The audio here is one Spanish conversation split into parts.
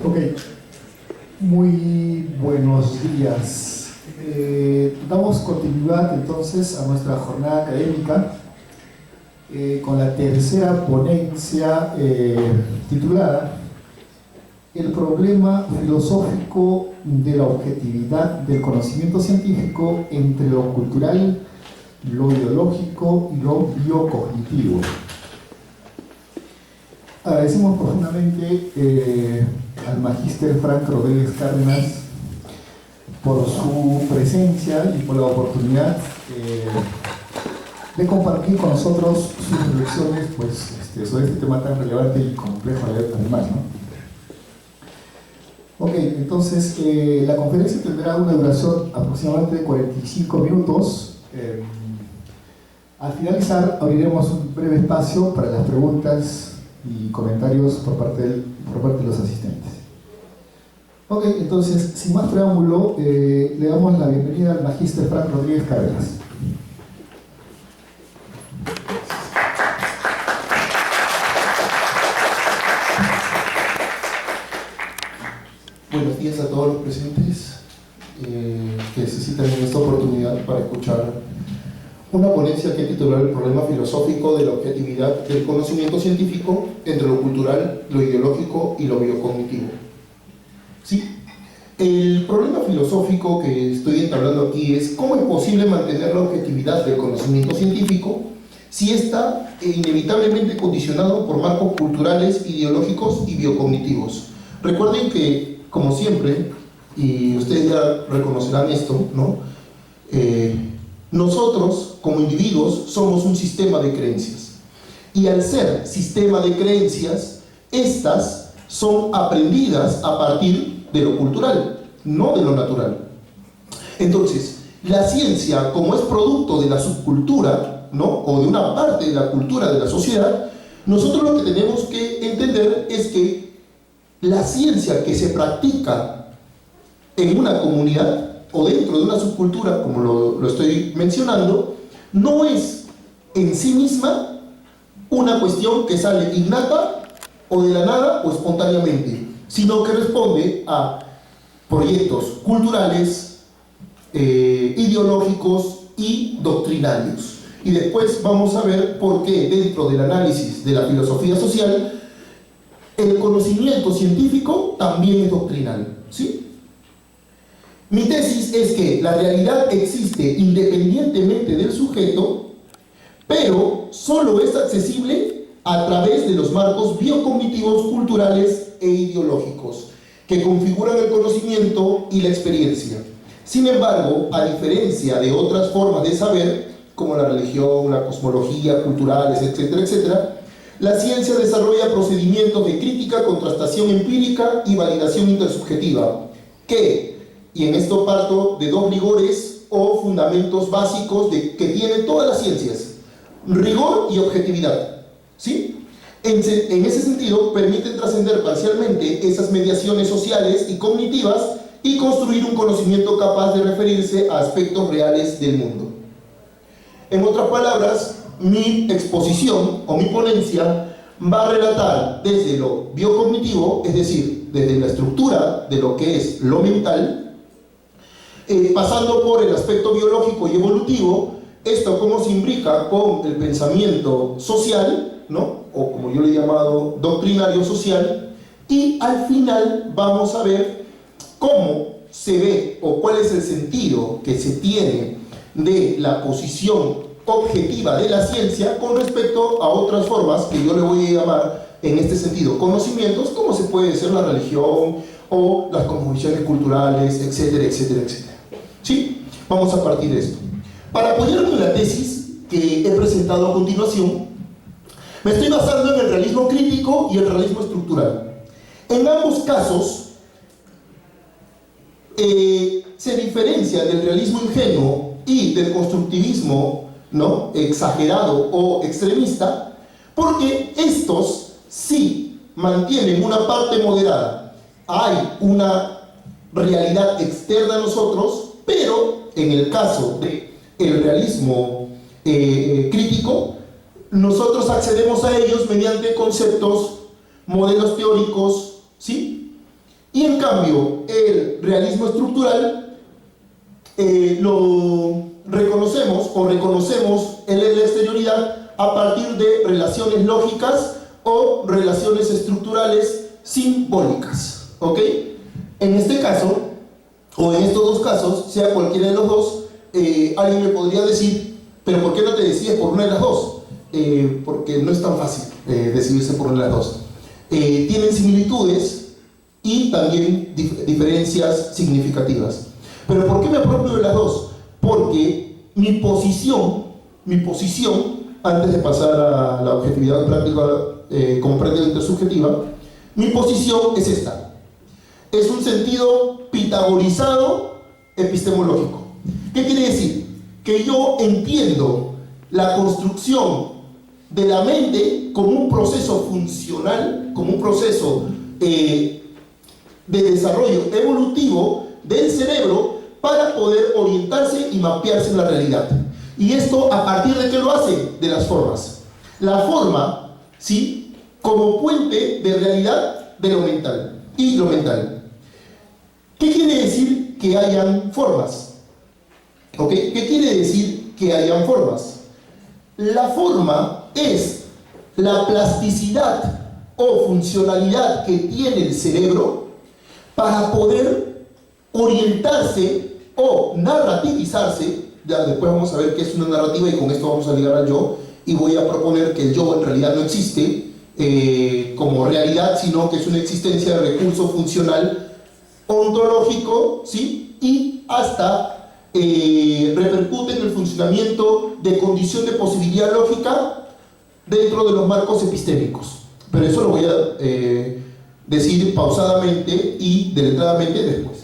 Ok, muy buenos días. Damos continuidad entonces a nuestra jornada académica con la tercera ponencia titulada El problema filosófico de la objetividad del conocimiento científico entre lo cultural, lo ideológico y lo biocognitivo. Agradecemos profundamente al magíster Frank Rodríguez Cárdenas por su presencia y por la oportunidad de compartir con nosotros sus reflexiones sobre este tema tan relevante y complejo además, ¿no? Ok, entonces la conferencia tendrá una duración aproximadamente de 45 minutos. Al finalizar abriremos un breve espacio para las preguntas y comentarios por parte de los asistentes. Ok, entonces, sin más preámbulo, le damos la bienvenida al magíster Frank Rodríguez Cárdenas. Buenos días a todos los presentes que necesitan en esta oportunidad para escuchar una ponencia que he titulado El problema filosófico de la objetividad del conocimiento científico entre lo cultural, lo ideológico y lo biocognitivo. ¿Sí? El problema filosófico que estoy entablando aquí es cómo es posible mantener la objetividad del conocimiento científico si está inevitablemente condicionado por marcos culturales, ideológicos y biocognitivos. Recuerden que, como siempre, y ustedes ya reconocerán esto, ¿no? Nosotros, como individuos, somos un sistema de creencias. Y al ser sistema de creencias, estas son aprendidas a partir de lo cultural, no de lo natural. Entonces, la ciencia, como es producto de la subcultura, ¿no? O de una parte de la cultura de la sociedad, nosotros lo que tenemos que entender es que la ciencia que se practica en una comunidad o dentro de una subcultura, como lo estoy mencionando, no es en sí misma una cuestión que sale innata o de la nada o espontáneamente, sino que responde a proyectos culturales, ideológicos y doctrinarios. Y después vamos a ver por qué dentro del análisis de la filosofía social el conocimiento científico también es doctrinal, ¿sí? Mi tesis es que la realidad existe independientemente del sujeto, pero solo es accesible a través de los marcos biocognitivos, culturales e ideológicos que configuran el conocimiento y la experiencia. Sin embargo, a diferencia de otras formas de saber, como la religión, la cosmología, culturales, etcétera, etcétera, la ciencia desarrolla procedimientos de crítica, contrastación empírica y validación intersubjetiva, y en esto parto de dos rigores o fundamentos básicos que tienen todas las ciencias: rigor y objetividad, ¿sí? En ese sentido, permiten trascender parcialmente esas mediaciones sociales y cognitivas y construir un conocimiento capaz de referirse a aspectos reales del mundo. En otras palabras, mi exposición o mi ponencia va a relatar desde lo biocognitivo, es decir, desde la estructura de lo que es lo mental, pasando por el aspecto biológico y evolutivo, esto cómo se imbrica con el pensamiento social, ¿no? O como yo le he llamado, doctrinario social, y al final vamos a ver cómo se ve o cuál es el sentido que se tiene de la posición objetiva de la ciencia con respecto a otras formas que yo le voy a llamar en este sentido conocimientos, como se puede ser la religión o las cosmovisiones culturales, etcétera, etcétera, etcétera. ¿Sí? Vamos a partir de esto. Para apoyarme en la tesis que he presentado a continuación, me estoy basando en el realismo crítico y el realismo estructural. En ambos casos, se diferencia del realismo ingenuo y del constructivismo, ¿no?, exagerado o extremista, porque estos sí mantienen una parte moderada. Hay una realidad externa a nosotros, pero en el caso del realismo crítico, nosotros accedemos a ellos mediante conceptos, modelos teóricos, ¿sí?, Y en cambio, el realismo estructural lo reconocemos o reconocemos en la exterioridad a partir de relaciones lógicas o relaciones estructurales simbólicas, ¿ok? En este caso, o en estos dos casos, sea cualquiera de los dos, alguien me podría decir, pero ¿por qué no te decides por una de las dos? Porque no es tan fácil decidirse por una de las dos. Tienen similitudes y también diferencias significativas. ¿Pero por qué me apropio de las dos? Porque mi posición, antes de pasar a la objetividad práctica como práctica intersubjetiva, mi posición es esta. Es un sentido pitagorizado epistemológico. ¿Qué quiere decir? Que yo entiendo la construcción de la mente como un proceso funcional, como un proceso de desarrollo evolutivo del cerebro para poder orientarse y mapearse en la realidad. ¿Y esto a partir de qué lo hace? De las formas. La forma, ¿sí?, como puente de realidad de lo mental y lo mental. ¿Qué quiere decir que hayan formas? ¿Ok? ¿Qué quiere decir que hayan formas? La forma es la plasticidad o funcionalidad que tiene el cerebro para poder orientarse o narrativizarse. Ya después vamos a ver qué es una narrativa y con esto vamos a ligar al yo, y voy a proponer que el yo en realidad no existe como realidad, sino que es una existencia de recurso funcional ontológico, ¿sí? Y hasta repercute en el funcionamiento de condición de posibilidad lógica dentro de los marcos epistémicos. Pero eso lo voy a decir pausadamente y deletradamente después.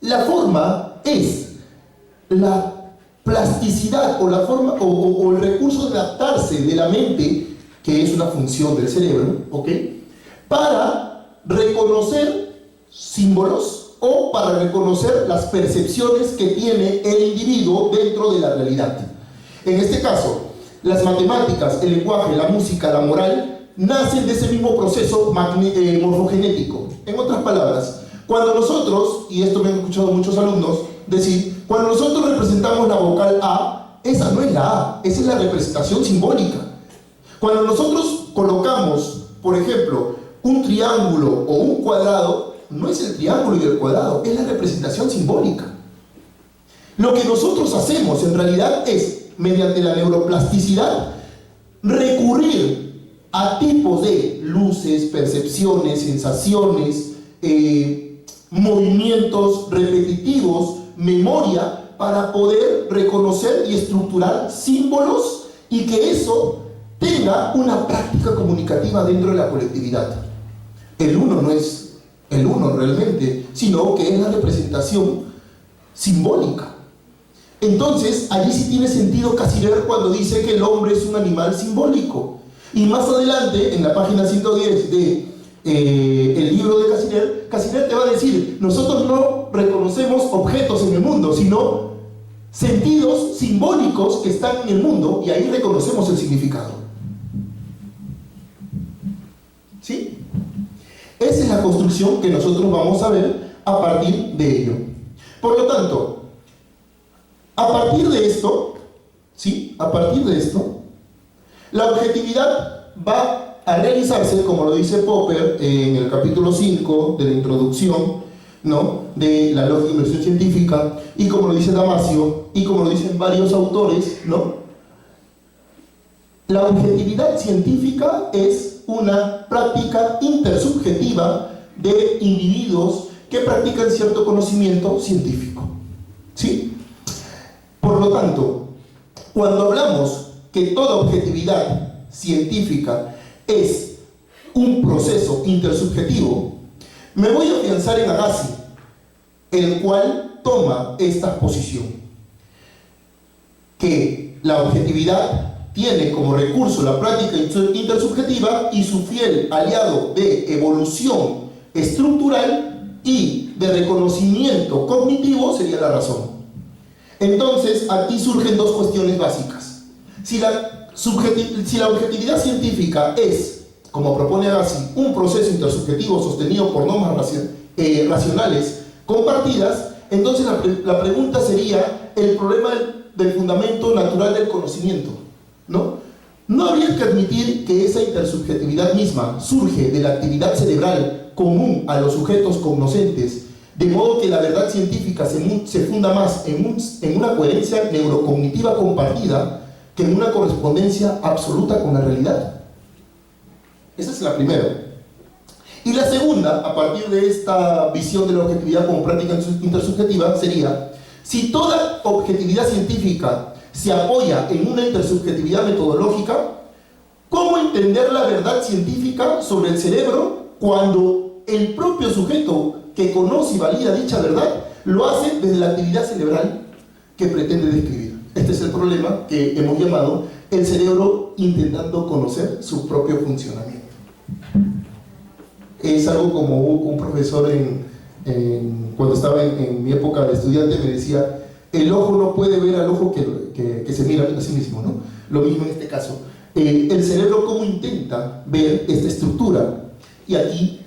La forma es la plasticidad o la forma o el recurso de adaptarse de la mente, que es una función del cerebro, ¿ok?, para reconocer símbolos o para reconocer las percepciones que tiene el individuo dentro de la realidad. En este caso, las matemáticas, el lenguaje, la música, la moral, nacen de ese mismo proceso morfogenético. En otras palabras, cuando nosotros, y esto me han escuchado muchos alumnos decir, cuando nosotros representamos la vocal A, esa no es la A, esa es la representación simbólica. Cuando nosotros colocamos, por ejemplo, un triángulo o un cuadrado, no es el triángulo y el cuadrado, es la representación simbólica. Lo que nosotros hacemos en realidad es, mediante la neuroplasticidad, recurrir a tipos de luces, percepciones, sensaciones, movimientos repetitivos, memoria, para poder reconocer y estructurar símbolos y que eso tenga una práctica comunicativa dentro de la colectividad. El uno no es el uno realmente, sino que es la representación simbólica. Entonces, allí sí tiene sentido Cassirer cuando dice que el hombre es un animal simbólico. Y más adelante, en la página 110 de el libro de Cassirer, Cassirer te va a decir, nosotros no reconocemos objetos en el mundo, sino sentidos simbólicos que están en el mundo, y ahí reconocemos el significado. ¿Sí? Esa es la construcción que nosotros vamos a ver a partir de ello. Por lo tanto, a partir de esto, ¿sí?, a partir de esto, la objetividad va a realizarse, como lo dice Popper en el capítulo 5 de la introducción, ¿no?, de la lógica de inversión científica, y como lo dice Damasio, y como lo dicen varios autores, ¿no?, la objetividad científica es una práctica intersubjetiva de individuos que practican cierto conocimiento científico, ¿sí? Por lo tanto, cuando hablamos que toda objetividad científica es un proceso intersubjetivo, me voy a afianzar en Agassi, el cual toma esta posición, que la objetividad tiene como recurso la práctica intersubjetiva y su fiel aliado de evolución estructural y de reconocimiento cognitivo sería la razón. Entonces, aquí surgen dos cuestiones básicas. Si la objetividad científica es como propone Agassi, un proceso intersubjetivo sostenido por normas racionales compartidas, entonces la pregunta sería el problema del fundamento natural del conocimiento, ¿no? ¿No habría que admitir que esa intersubjetividad misma surge de la actividad cerebral común a los sujetos cognoscentes, de modo que la verdad científica se funda más en una coherencia neurocognitiva compartida que en una correspondencia absoluta con la realidad? Esa es la primera. Y la segunda, a partir de esta visión de la objetividad como práctica intersubjetiva, sería: si toda objetividad científica se apoya en una intersubjetividad metodológica, ¿cómo entender la verdad científica sobre el cerebro cuando el propio sujeto que conoce y valida dicha verdad lo hace desde la actividad cerebral que pretende describir? Este es el problema que hemos llamado el cerebro intentando conocer su propio funcionamiento. Es algo como un profesor cuando estaba en mi época de estudiante me decía: el ojo no puede ver al ojo que se mira a sí mismo, ¿no? Lo mismo en este caso. El cerebro, ¿cómo intenta ver esta estructura? Y aquí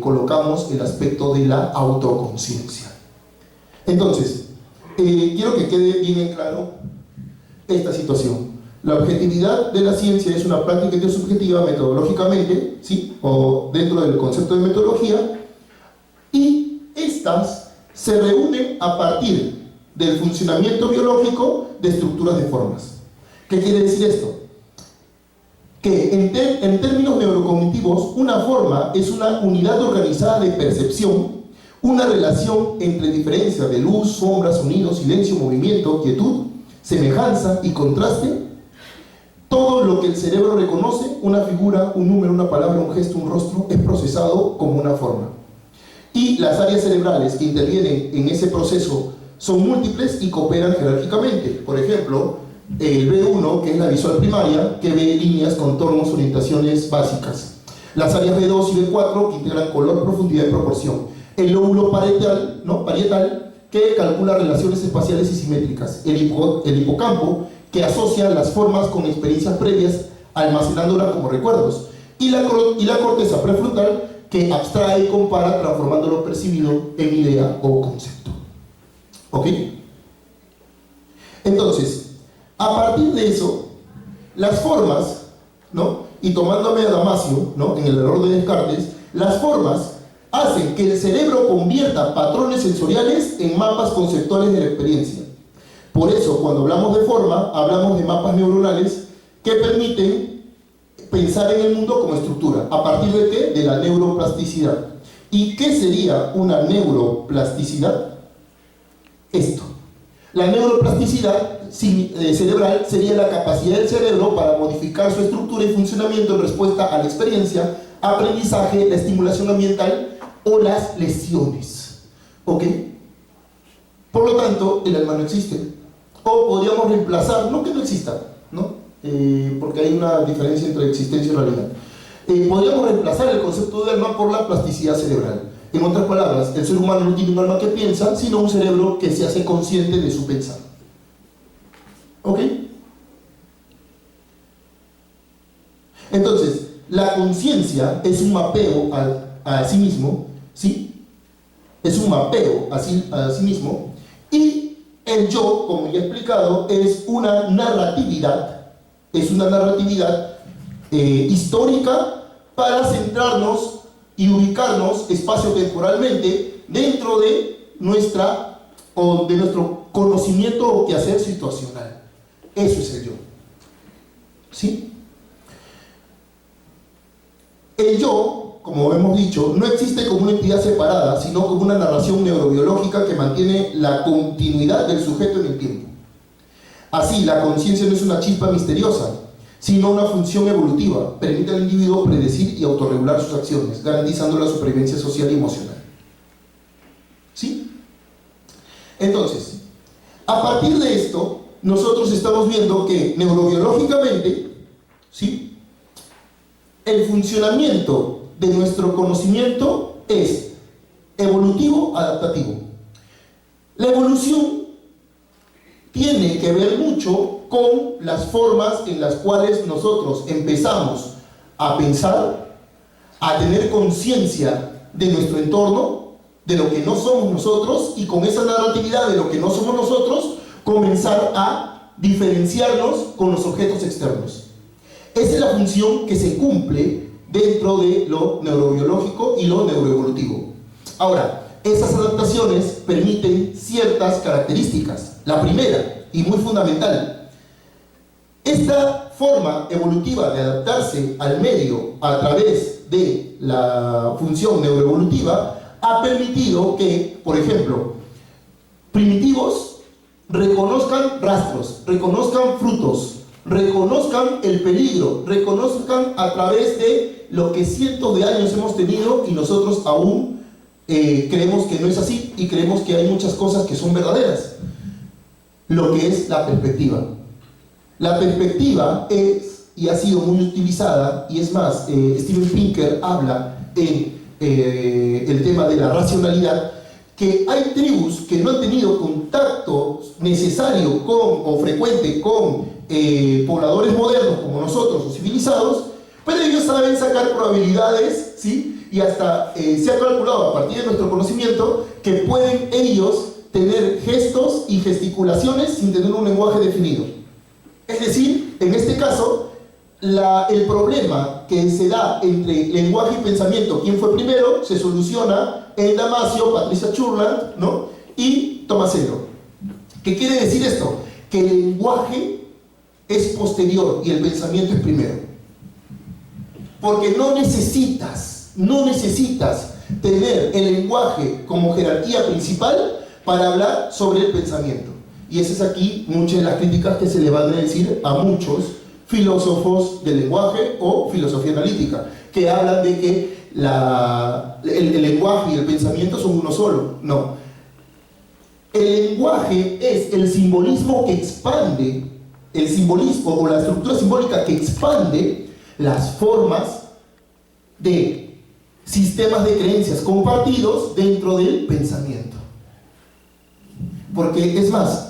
colocamos el aspecto de la autoconciencia. Entonces, quiero que quede bien en claro esta situación. La objetividad de la ciencia es una práctica intersubjetiva metodológicamente, ¿sí? O dentro del concepto de metodología, y estas se reúnen a partir del funcionamiento biológico de estructuras de formas. ¿Qué quiere decir esto? Que en términos neurocognitivos, una forma es una unidad organizada de percepción, una relación entre diferencia de luz, sombra, sonido, silencio, movimiento, quietud, semejanza y contraste. Todo lo que el cerebro reconoce, una figura, un número, una palabra, un gesto, un rostro, es procesado como una forma. Y las áreas cerebrales que intervienen en ese proceso son múltiples y cooperan jerárquicamente. Por ejemplo, el B1, que es la visual primaria, que ve líneas, contornos, orientaciones básicas. Las áreas B2 y B4, que integran color, profundidad y proporción. El lóbulo parietal, ¿no? Que calcula relaciones espaciales y simétricas. El hipocampo, que asocia las formas con experiencias previas, almacenándolas como recuerdos. Y la corteza prefrontal, que abstrae y compara, transformando lo percibido en idea o concepto. ¿Ok? Entonces, a partir de eso, las formas, ¿no? Y tomándome a Damasio, ¿no? En el error de Descartes, las formas hacen que el cerebro convierta patrones sensoriales en mapas conceptuales de la experiencia. Por eso, cuando hablamos de forma, hablamos de mapas neuronales que permiten pensar en el mundo como estructura. ¿A partir de qué? De la neuroplasticidad. ¿Y qué sería una neuroplasticidad? Esto. La neuroplasticidad cerebral sería la capacidad del cerebro para modificar su estructura y funcionamiento en respuesta a la experiencia, aprendizaje, la estimulación ambiental o las lesiones. ¿Ok? Por lo tanto, el alma no existe. O podríamos reemplazar, no que no exista, ¿no? Porque hay una diferencia entre existencia y realidad. Podríamos reemplazar el concepto de alma por la plasticidad cerebral. En otras palabras, el ser humano no tiene un alma que piensa, sino un cerebro que se hace consciente de su pensar. ¿Ok? Entonces, la conciencia es un mapeo a sí mismo, ¿sí? Es un mapeo a sí mismo, y el yo, como ya he explicado, es una narratividad histórica para centrarnos y ubicarnos espacio-temporalmente dentro de nuestro conocimiento o quehacer situacional. Eso es el yo. ¿Sí? El yo, como hemos dicho, no existe como una entidad separada, sino como una narración neurobiológica que mantiene la continuidad del sujeto en el tiempo. Así, la conciencia no es una chispa misteriosa, sino una función evolutiva. Permite al individuo predecir y autorregular sus acciones, garantizando la supervivencia social y emocional. ¿Sí? Entonces, a partir de esto, nosotros estamos viendo que neurobiológicamente, ¿sí?, el funcionamiento de nuestro conocimiento es evolutivo-adaptativo. La evolución tiene que ver mucho con las formas en las cuales nosotros empezamos a pensar, a tener conciencia de nuestro entorno, de lo que no somos nosotros, y con esa narratividad de lo que no somos nosotros, comenzar a diferenciarnos con los objetos externos. Esa es la función que se cumple dentro de lo neurobiológico y lo neuroevolutivo. Ahora, esas adaptaciones permiten ciertas características. La primera, y muy fundamental, esta forma evolutiva de adaptarse al medio a través de la función neuroevolutiva ha permitido que, por ejemplo, primitivos reconozcan rastros, reconozcan frutos, reconozcan el peligro, reconozcan a través de lo que cientos de años hemos tenido y nosotros aún creemos que no es así y creemos que hay muchas cosas que son verdaderas. Lo que es la perspectiva. La perspectiva es, y ha sido muy utilizada, y es más, Steven Pinker habla en el tema de la racionalidad, que hay tribus que no han tenido contacto necesario con, o frecuente con pobladores modernos como nosotros o civilizados, pero ellos saben sacar probabilidades, ¿sí? Y hasta se ha calculado a partir de nuestro conocimiento que pueden ellos tener gestos y gesticulaciones sin tener un lenguaje definido. Es decir, en este caso, el problema que se da entre lenguaje y pensamiento, ¿quién fue primero?, se soluciona en Damasio, Patricia Churland, ¿no?, y Tomasello. ¿Qué quiere decir esto? Que el lenguaje es posterior y el pensamiento es primero. Porque no necesitas tener el lenguaje como jerarquía principal para hablar sobre el pensamiento. Y esa es aquí muchas de las críticas que se le van a decir a muchos filósofos del lenguaje o filosofía analítica, que hablan de que el lenguaje y el pensamiento son uno solo. No. El lenguaje es el simbolismo que expande, el simbolismo o la estructura simbólica que expande las formas de sistemas de creencias compartidos dentro del pensamiento. Porque es más,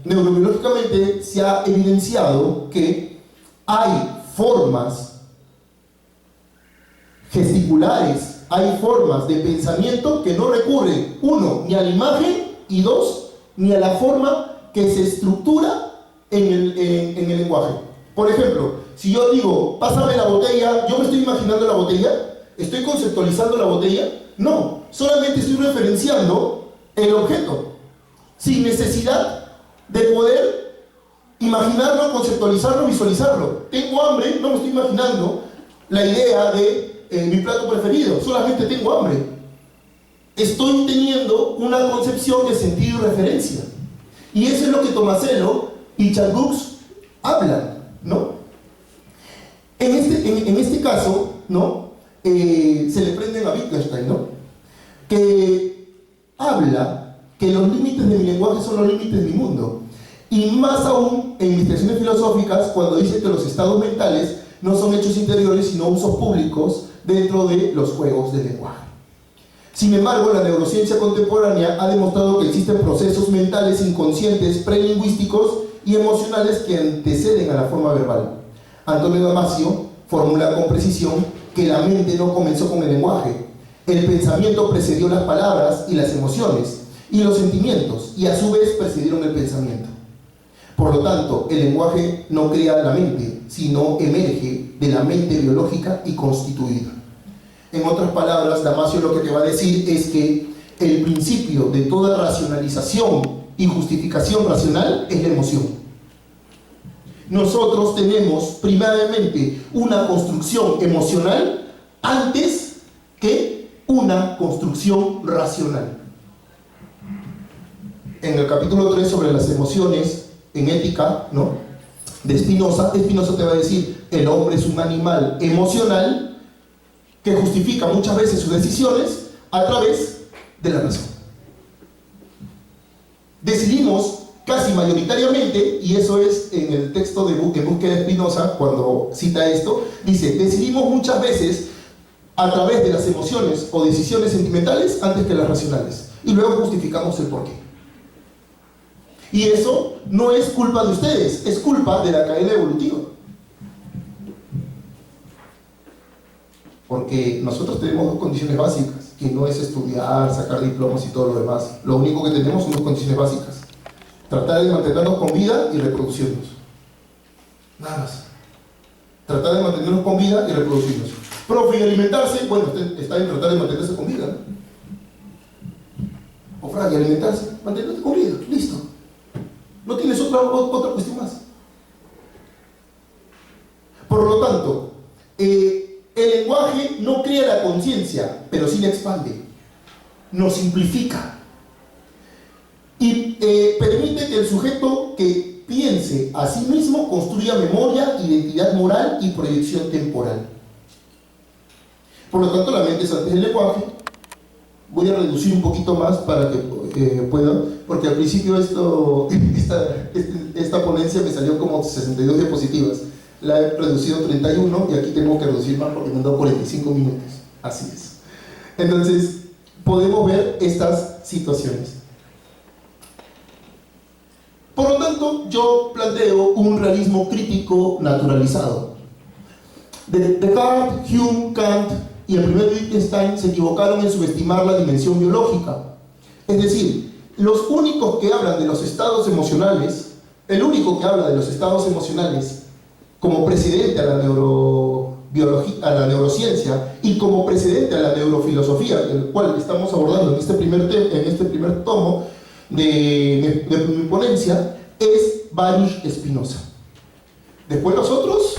neurobiológicamente se ha evidenciado que hay formas gesticulares, hay formas de pensamiento que no recurren, uno, ni a la imagen, y dos, ni a la forma que se estructura en el lenguaje. Por ejemplo, si yo digo, pásame la botella, ¿yo me estoy imaginando la botella? ¿Estoy conceptualizando la botella? No, solamente estoy referenciando el objeto, sin necesidad de poder imaginarlo, conceptualizarlo, visualizarlo. Tengo hambre, no me estoy imaginando la idea de mi plato preferido, solamente tengo hambre. Estoy teniendo una concepción de sentido y referencia. Y eso es lo que Tomasello y Charles hablan, ¿no? En este caso, ¿no?, se le prenden a Wittgenstein, ¿no?, que habla que los límites de mi lenguaje son los límites de mi mundo. Y más aún en investigaciones filosóficas, cuando dice que los estados mentales no son hechos interiores, sino usos públicos dentro de los juegos del lenguaje. Sin embargo, la neurociencia contemporánea ha demostrado que existen procesos mentales inconscientes, prelingüísticos y emocionales que anteceden a la forma verbal. Antonio Damasio formula con precisión que la mente no comenzó con el lenguaje. El pensamiento precedió las palabras y las emociones, y los sentimientos, y a su vez precedieron el pensamiento. Por lo tanto, el lenguaje no crea la mente, sino emerge de la mente biológica y constituida. En otras palabras, Damasio lo que te va a decir es que el principio de toda racionalización y justificación racional es la emoción. Nosotros tenemos primariamente una construcción emocional antes que una construcción racional. En el capítulo 3 sobre las emociones en ética, ¿no?, de Spinoza te va a decir: el hombre es un animal emocional que justifica muchas veces sus decisiones a través de la razón. Decidimos casi mayoritariamente, y eso es en el texto de En búsqueda de Spinoza, cuando cita esto, dice: decidimos muchas veces a través de las emociones o decisiones sentimentales antes que las racionales, y luego justificamos el porqué. Y eso no es culpa de ustedes, es culpa de la cadena evolutiva. porque nosotros tenemos dos condiciones básicas, que no es estudiar, sacar diplomas y todo lo demás. Lo único que tenemos son dos condiciones básicas: tratar de mantenernos con vida y reproducirnos. Nada más. Tratar de mantenernos con vida y reproducirnos. Profe, y alimentarse, bueno, usted está en tratar de mantenerse con vida, ¿no? O Frank, y alimentarse, mantenerte con vida, listo. No tienes otra cuestión más. Por lo tanto, el lenguaje no crea la conciencia, pero sí la expande, nos simplifica y permite que el sujeto que piense a sí mismo construya memoria, identidad moral y proyección temporal. Por lo tanto, la mente es antes del lenguaje. Voy a reducir un poquito más para que pueda, porque al principio esta ponencia me salió como 62 diapositivas. La he reducido a 31 y aquí tengo que reducir más porque me han dado 45 minutos. Así es. Entonces, podemos ver estas situaciones. Por lo tanto, yo planteo un realismo crítico naturalizado. Descartes, Hume, Kant y el primer Wittgenstein se equivocaron en subestimar la dimensión biológica. Es decir, los únicos que hablan de los estados emocionales, el único que habla de los estados emocionales como precedente a la neurociencia y como precedente a la neurofilosofía, el cual estamos abordando en este primer tomo de mi ponencia, es Baruch Spinoza. Después los otros,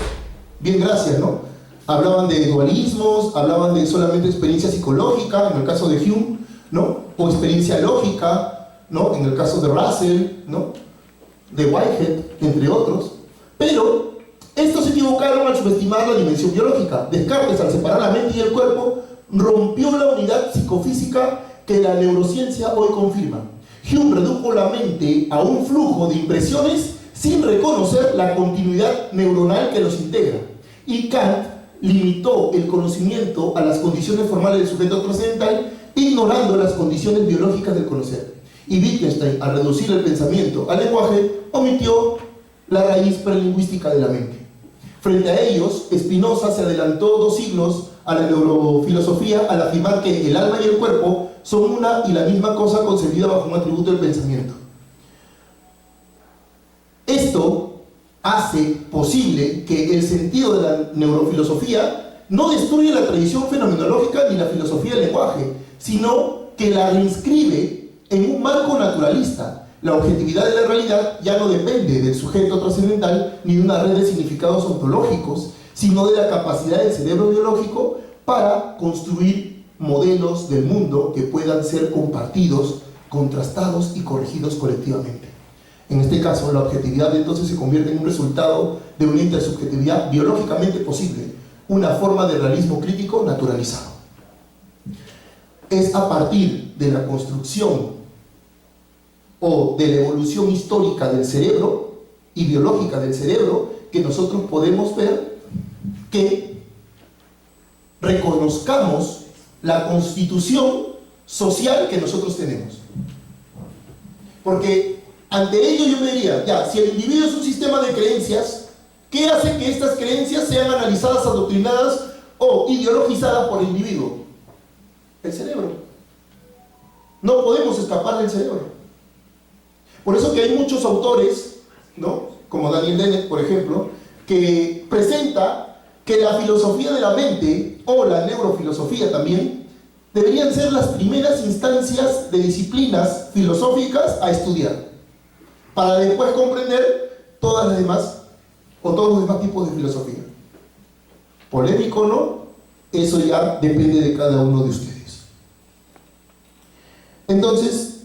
bien, gracias, ¿no? Hablaban de dualismos, hablaban de solamente experiencia psicológica, en el caso de Hume, ¿no? O experiencia lógica, ¿no? En el caso de Russell, ¿no? De Whitehead, entre otros. Pero estos se equivocaron al subestimar la dimensión biológica. Descartes, al separar la mente y el cuerpo, rompió la unidad psicofísica que la neurociencia hoy confirma. Hume redujo la mente a un flujo de impresiones sin reconocer la continuidad neuronal que los integra. Y Kant limitó el conocimiento a las condiciones formales del sujeto trascendental, ignorando las condiciones biológicas del conocer. Y Wittgenstein, al reducir el pensamiento al lenguaje, omitió la raíz prelingüística de la mente. Frente a ellos, Spinoza se adelantó 2 siglos a la neurofilosofía al afirmar que el alma y el cuerpo son una y la misma cosa concebida bajo un atributo del pensamiento. Esto hace posible que el sentido de la neurofilosofía no destruya la tradición fenomenológica ni la filosofía del lenguaje, sino que la reinscribe en un marco naturalista. La objetividad de la realidad ya no depende del sujeto trascendental ni de una red de significados ontológicos, sino de la capacidad del cerebro biológico para construir modelos del mundo que puedan ser compartidos, contrastados y corregidos colectivamente. En este caso, la objetividad entonces se convierte en un resultado de una intersubjetividad biológicamente posible, una forma de realismo crítico naturalizado. Es a partir de la construcción o de la evolución histórica del cerebro y biológica del cerebro que nosotros podemos ver que reconozcamos la constitución social que nosotros tenemos. Porque ante ello yo me diría, ya, si el individuo es un sistema de creencias, ¿qué hace que estas creencias sean analizadas, adoctrinadas o ideologizadas por el individuo? El cerebro. No podemos escapar del cerebro. Por eso que hay muchos autores, ¿no? Como Daniel Dennett, por ejemplo, que presenta que la filosofía de la mente, o la neurofilosofía también, deberían ser las primeras instancias de disciplinas filosóficas a estudiar, para después comprender todas las demás, o todos los demás tipos de filosofía. Polémico o no, eso ya depende de cada uno de ustedes. Entonces,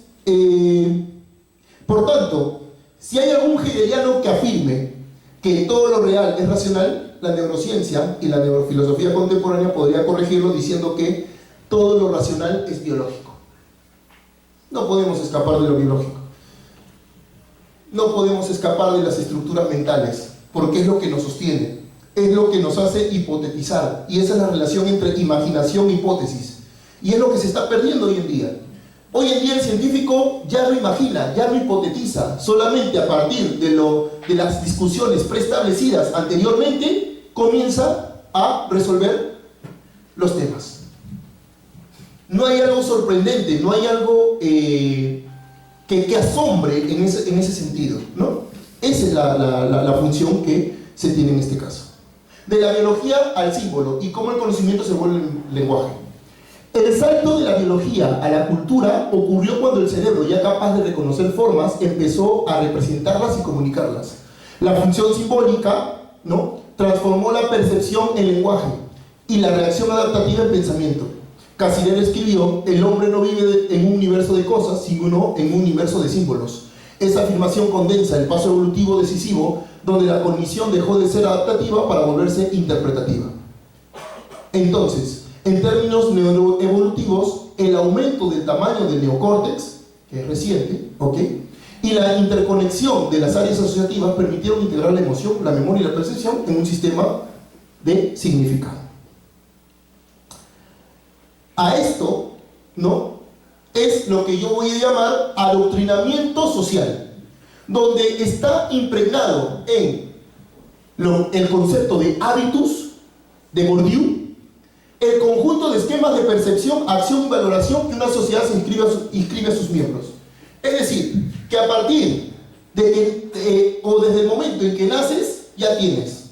por tanto, si hay algún hegeliano que afirme que todo lo real es racional, la neurociencia y la neurofilosofía contemporánea podría corregirlo diciendo que todo lo racional es biológico. No podemos escapar de lo biológico. No podemos escapar de las estructuras mentales, porque es lo que nos sostiene, es lo que nos hace hipotetizar, y esa es la relación entre imaginación e hipótesis, y es lo que se está perdiendo hoy en día. Hoy en día el científico ya no imagina, ya no hipotetiza, solamente a partir de las discusiones preestablecidas anteriormente, comienza a resolver los temas. No hay algo sorprendente, no hay algo que asombre en ese sentido, ¿no? Esa es la función que se tiene en este caso. De la biología al símbolo y cómo el conocimiento se vuelve lenguaje. El salto de la biología a la cultura ocurrió cuando el cerebro, ya capaz de reconocer formas, empezó a representarlas y comunicarlas. La función simbólica, ¿no?, transformó la percepción en lenguaje y la reacción adaptativa en pensamiento. Cassirer escribió: el hombre no vive en un universo de cosas, sino en un universo de símbolos. Esa afirmación condensa el paso evolutivo decisivo, donde la cognición dejó de ser adaptativa para volverse interpretativa. Entonces, en términos neuroevolutivos, el aumento del tamaño del neocórtex, que es reciente, ¿ok?, y la interconexión de las áreas asociativas permitieron integrar la emoción, la memoria y la percepción en un sistema de significado. A esto, ¿no?, es lo que yo voy a llamar adoctrinamiento social, donde está impregnado en el concepto de hábitus de Bourdieu, el conjunto de esquemas de percepción, acción y valoración que una sociedad se inscribe a sus miembros. Es decir, que a partir de o desde el momento en que naces, ya tienes,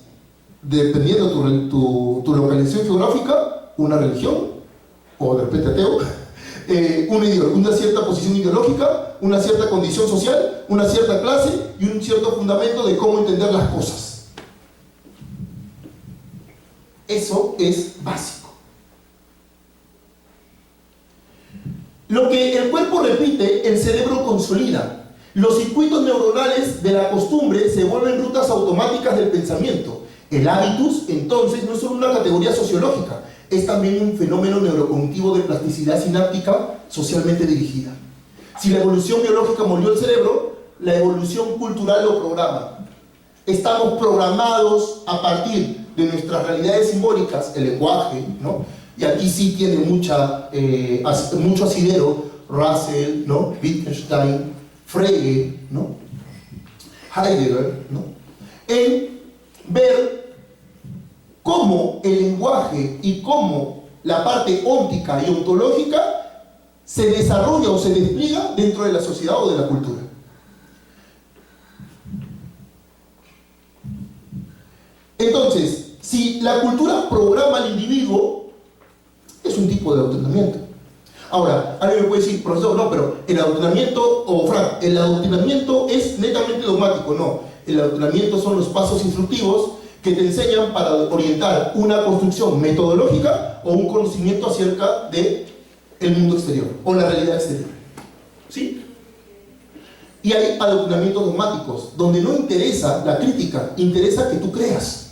dependiendo tu localización geográfica, una religión, o de repente ateo, una cierta posición ideológica, una cierta condición social, una cierta clase y un cierto fundamento de cómo entender las cosas. Eso es básico. Lo que el cuerpo repite, el cerebro consolida. Los circuitos neuronales de la costumbre se vuelven rutas automáticas del pensamiento. El hábitus, entonces, no es solo una categoría sociológica, es también un fenómeno neurocognitivo de plasticidad sináptica socialmente dirigida. Si la evolución biológica molió el cerebro, la evolución cultural lo programa. Estamos programados a partir de nuestras realidades simbólicas, el lenguaje, ¿no? Y aquí sí tiene mucho asidero Russell, ¿no?, Wittgenstein, Frege, ¿no?, Heidegger, ¿no?, en ver cómo el lenguaje y cómo la parte óntica y ontológica se desarrolla o se despliega dentro de la sociedad o de la cultura. Entonces, si la cultura programa al individuo, es un tipo de adoctrinamiento. Ahora, alguien me puede decir: profesor, no, pero el adoctrinamiento, o Frank, el adoctrinamiento es netamente dogmático. No, el adoctrinamiento son los pasos instructivos que te enseñan para orientar una construcción metodológica o un conocimiento acerca del mundo exterior o la realidad exterior. ¿Sí? Y hay adoctrinamientos dogmáticos, donde no interesa la crítica, interesa que tú creas.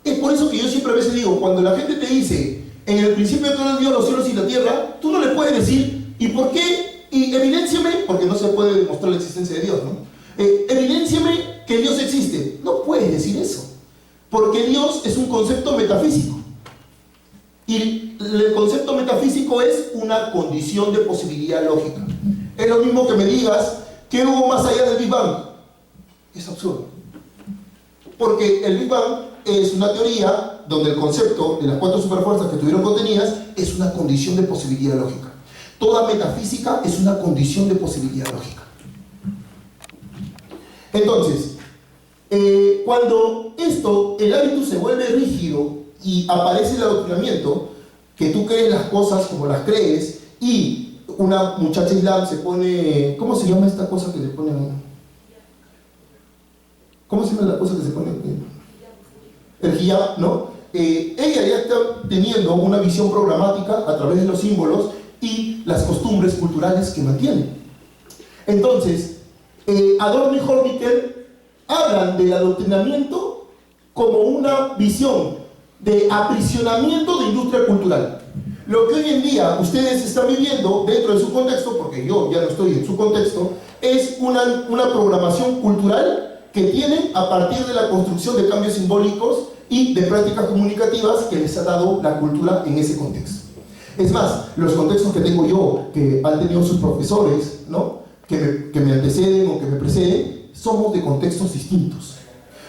Es por eso que yo siempre a veces digo, cuando la gente te dice: en el principio todo Dios los cielos y la tierra, tú no le puedes decir: ¿y por qué? Y evidénciame, porque no se puede demostrar la existencia de Dios, ¿no? Evidénciame que Dios existe. No puedes decir eso, porque Dios es un concepto metafísico. Y el concepto metafísico es una condición de posibilidad lógica. Es lo mismo que me digas que hubo más allá del Big Bang. Es absurdo. Porque el Big Bang es una teoría donde el concepto de las 4 superfuerzas que estuvieron contenidas es una condición de posibilidad lógica. Toda metafísica es una condición de posibilidad lógica. Entonces, cuando el hábito se vuelve rígido y aparece el adoctrinamiento, que tú crees las cosas como las crees, y una muchacha islam se pone... ¿Cómo se llama esta cosa que se pone? ¿Cómo se llama la cosa que se pone? El hijab, ¿no? Ella ya está teniendo una visión programática a través de los símbolos y las costumbres culturales que mantiene. Entonces, Adorno y Horniter hablan del adoctrinamiento como una visión de aprisionamiento de industria cultural. Lo que hoy en día ustedes están viviendo dentro de su contexto, porque yo ya no estoy en su contexto, es una programación cultural que tienen a partir de la construcción de cambios simbólicos y de prácticas comunicativas que les ha dado la cultura en ese contexto. Es más, los contextos que tengo yo, que han tenido sus profesores, ¿no?, que me anteceden o que me preceden, somos de contextos distintos.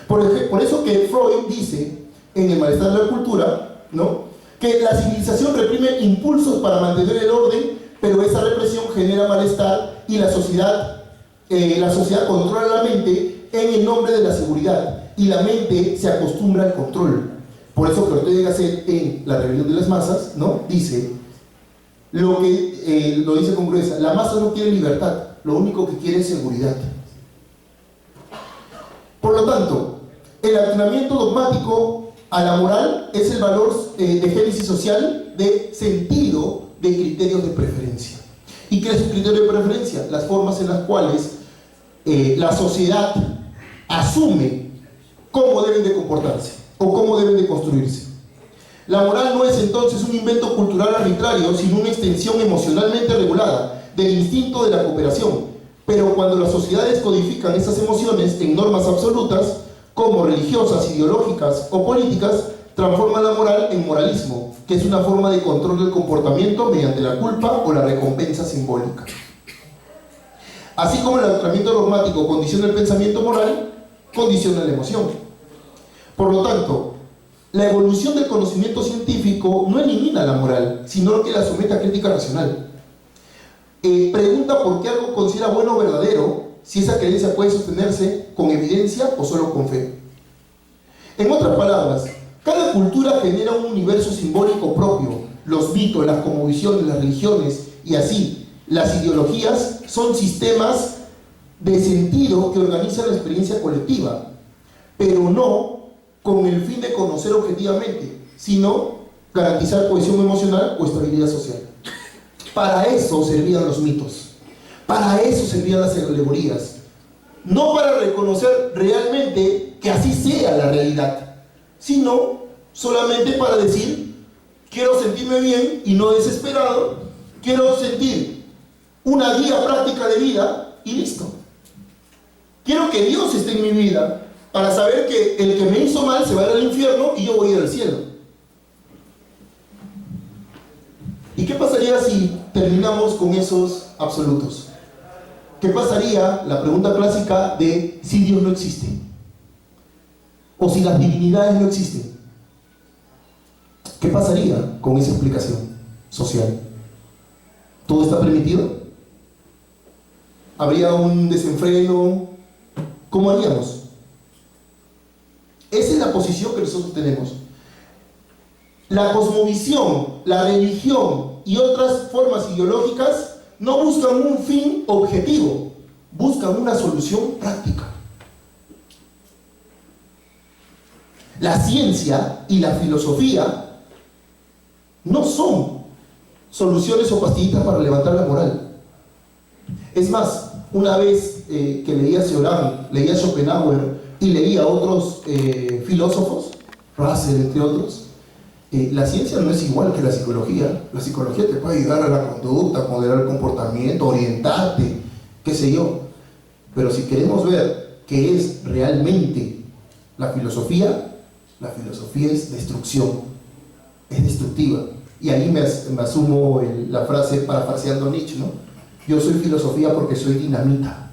Por eso que Freud dice en el malestar de la cultura, ¿no? Que la civilización reprime impulsos para mantener el orden, pero esa represión genera malestar y la sociedad controla la mente en el nombre de la seguridad, y la mente se acostumbra al control. Por eso que Ortega y Gasset en La rebelión de las masas, ¿no? Dice lo dice con crudeza: la masa no quiere libertad, lo único que quiere es seguridad. Por lo tanto, el atunamiento dogmático a la moral es el valor de génesis social de sentido de criterios de preferencia. ¿Y qué es un criterio de preferencia? Las formas en las cuales la sociedad asume cómo deben de comportarse o cómo deben de construirse. La moral no es entonces un invento cultural arbitrario, sino una extensión emocionalmente regulada del instinto de la cooperación. Pero cuando las sociedades codifican estas emociones en normas absolutas, como religiosas, ideológicas o políticas, transforman la moral en moralismo, que es una forma de control del comportamiento mediante la culpa o la recompensa simbólica. Así como el adoctrinamiento dogmático condiciona el pensamiento moral, condiciona la emoción. Por lo tanto, la evolución del conocimiento científico no elimina la moral, sino que la somete a crítica racional. Pregunta por qué algo considera bueno o verdadero, si esa creencia puede sostenerse con evidencia o solo con fe. En otras palabras, cada cultura genera un universo simbólico propio. Los mitos, las cosmovisiones, las religiones y así, las ideologías son sistemas de sentido que organizan la experiencia colectiva, pero no con el fin de conocer objetivamente, sino garantizar cohesión emocional o estabilidad social. Para eso servían los mitos, para eso servían las alegorías, no para reconocer realmente que así sea la realidad, sino solamente para decir: quiero sentirme bien y no desesperado, quiero sentir una guía práctica de vida y listo. Quiero que Dios esté en mi vida para saber que el que me hizo mal se va a ir al infierno y yo voy a ir al cielo. ¿Y qué pasaría si terminamos con esos absolutos? ¿Qué pasaría, la pregunta clásica de si Dios no existe? O si las divinidades no existen. ¿Qué pasaría con esa explicación social? ¿Todo está permitido? ¿Habría un desenfreno? ¿Cómo haríamos? Esa es la posición que nosotros tenemos. La cosmovisión, la religión y otras formas ideológicas no buscan un fin objetivo, buscan una solución práctica. La ciencia y la filosofía no son soluciones o pastillitas para levantar la moral. Es más, una vez que leía Cioran, leía Schopenhauer y leía a otros filósofos, Russell entre otros, la ciencia no es igual que la psicología. La psicología te puede ayudar a la conducta, moderar el comportamiento, orientarte, qué sé yo. Pero si queremos ver qué es realmente la filosofía es destrucción, es destructiva. Y ahí me asumo la frase parafraseando a Nietzsche, ¿no? Yo soy filosofía porque soy dinamita.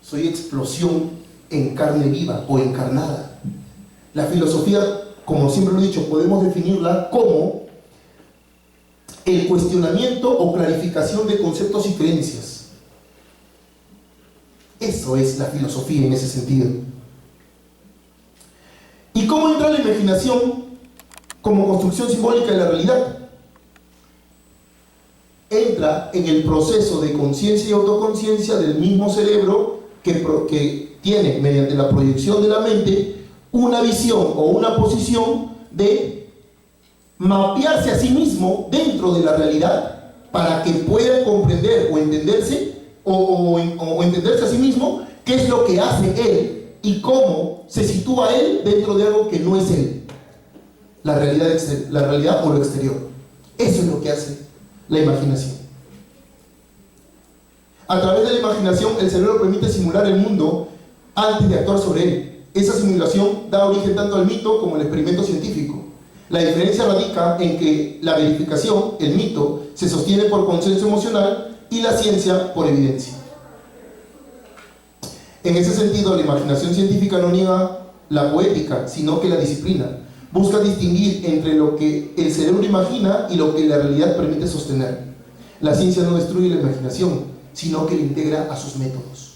Soy explosión en carne viva o encarnada. La filosofía, como siempre lo he dicho, podemos definirla como el cuestionamiento o clarificación de conceptos y creencias. Eso es la filosofía en ese sentido. ¿Y cómo entra la imaginación como construcción simbólica de la realidad? Entra en el proceso de conciencia y autoconciencia del mismo cerebro que tiene, mediante la proyección de la mente, una visión o una posición de mapearse a sí mismo dentro de la realidad para que pueda comprender o entenderse o entenderse a sí mismo qué es lo que hace él y cómo se sitúa él dentro de algo que no es él, la realidad o lo exterior. Eso es lo que hace la imaginación. A través de la imaginación el cerebro permite simular el mundo antes de actuar sobre él. Esa simulación da origen tanto al mito como al experimento científico. La diferencia radica en que la verificación, el mito, se sostiene por consenso emocional y la ciencia por evidencia. En ese sentido, la imaginación científica no niega la poética, sino que la disciplina. Busca distinguir entre lo que el cerebro imagina y lo que la realidad permite sostener. La ciencia no destruye la imaginación, sino que la integra a sus métodos.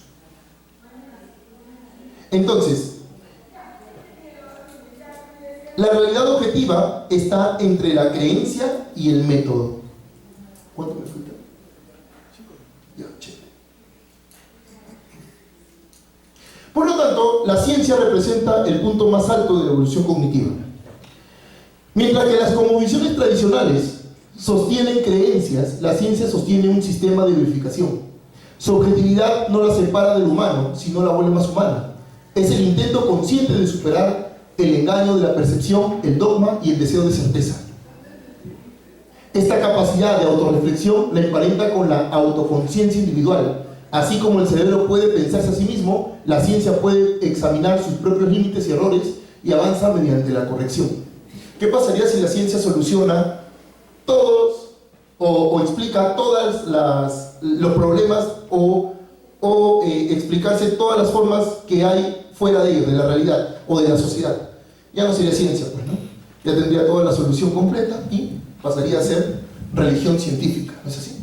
Entonces, la realidad objetiva está entre la creencia y el método. ¿Cuánto me falta? Ya, chévere. Por lo tanto, la ciencia representa el punto más alto de la evolución cognitiva. Mientras que las cosmovisiones tradicionales sostienen creencias, la ciencia sostiene un sistema de verificación. Su objetividad no la separa del humano, sino la vuelve más humana. Es el intento consciente de superar el engaño de la percepción, el dogma y el deseo de certeza. Esta capacidad de autorreflexión la emparenta con la autoconciencia individual. Así como el cerebro puede pensarse a sí mismo, la ciencia puede examinar sus propios límites y errores y avanza mediante la corrección. ¿Qué pasaría si la ciencia soluciona todos o explica todos los problemas o explicarse todas las formas que hay fuera de ellos, de la realidad o de la sociedad? Ya no sería ciencia, pues, ¿no? Ya tendría toda la solución completa y pasaría a ser religión científica, ¿no es así?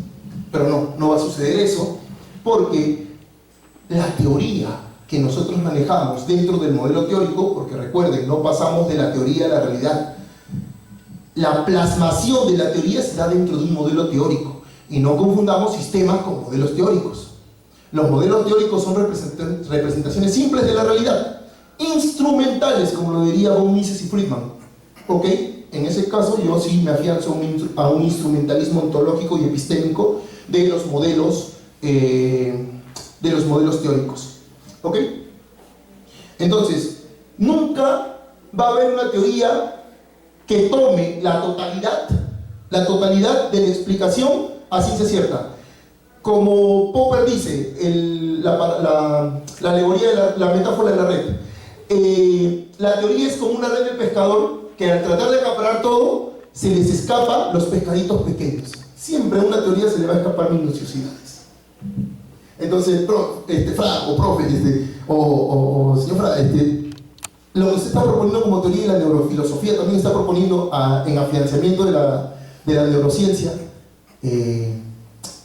Pero no va a suceder eso, porque la teoría que nosotros manejamos dentro del modelo teórico, porque recuerden, no pasamos de la teoría a la realidad, la plasmación de la teoría se da dentro de un modelo teórico, y no confundamos sistemas con modelos teóricos. Los modelos teóricos son representaciones simples de la realidad, instrumentales, como lo diría von Mises y Friedman, ¿ok? En ese caso yo sí me afianzo a un instrumentalismo ontológico y epistémico de los modelos teóricos, ¿ok? Entonces, nunca va a haber una teoría que tome la totalidad de la explicación a ciencia cierta. Como Popper dice, la alegoría de la metáfora de la red, la teoría es como una red de pescador que al tratar de acaparar todo, se les escapa los pescaditos pequeños. Siempre a una teoría se le va a escapar minuciosidades. Entonces, Fra, o profe, o señor Fra, lo que se está proponiendo como teoría de la neurofilosofía también está proponiendo en afianzamiento de la neurociencia.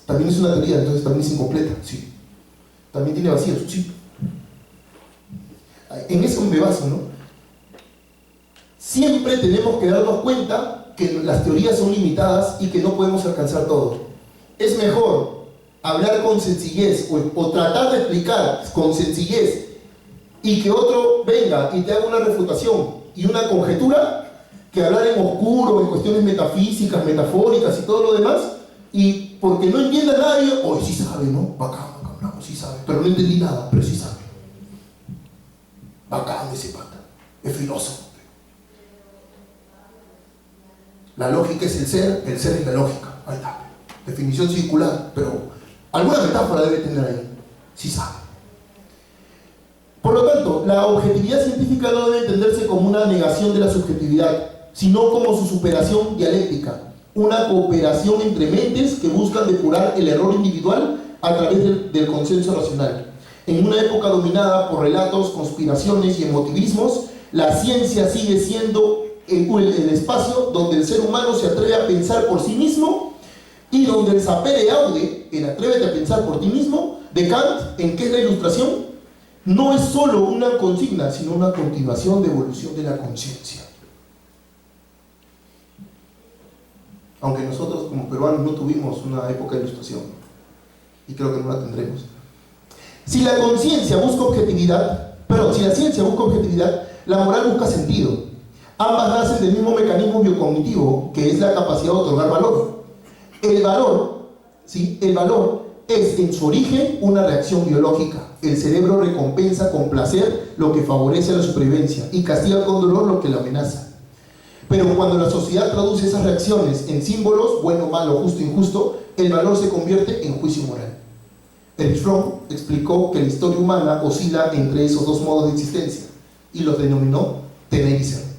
También es una teoría, entonces también es incompleta, sí. También tiene vacíos, sí. En eso me baso, ¿no? Siempre tenemos que darnos cuenta que las teorías son limitadas y que no podemos alcanzar todo. Es mejor hablar con sencillez o tratar de explicar con sencillez y que otro venga y te haga una refutación y una conjetura, que hablar en oscuro, en cuestiones metafísicas, metafóricas y todo lo demás, y porque no entienda nadie, hoy sí sabe, ¿no? Bacán, bravo, sí sabe, pero no entendí nada, pero sí sabe. Bacán ese pata, es filósofo. La lógica es el ser es la lógica. Ahí está. Definición circular, pero alguna metáfora debe tener ahí. Sí sabe. Por lo tanto, la objetividad científica no debe entenderse como una negación de la subjetividad, sino como su superación dialéctica, una cooperación entre mentes que buscan depurar el error individual a través del consenso racional. En una época dominada por relatos, conspiraciones y emotivismos, la ciencia sigue siendo el espacio donde el ser humano se atreve a pensar por sí mismo y donde el sapere aude, el atrévete a pensar por ti mismo, de Kant, en que es la ilustración, no es solo una consigna, sino una continuación de evolución de la conciencia. Aunque nosotros como peruanos no tuvimos una época de ilustración, y creo que no la tendremos. Si la ciencia busca objetividad, la moral busca sentido. Ambas nacen del mismo mecanismo biocognitivo, que es la capacidad de otorgar valor. El valor es en su origen una reacción biológica. El cerebro recompensa con placer lo que favorece la supervivencia y castiga con dolor lo que la amenaza. Pero cuando la sociedad traduce esas reacciones en símbolos, bueno, malo, justo, injusto, el valor se convierte en juicio moral. Erich Fromm explicó que la historia humana oscila entre esos dos modos de existencia y los denominó tener y ser.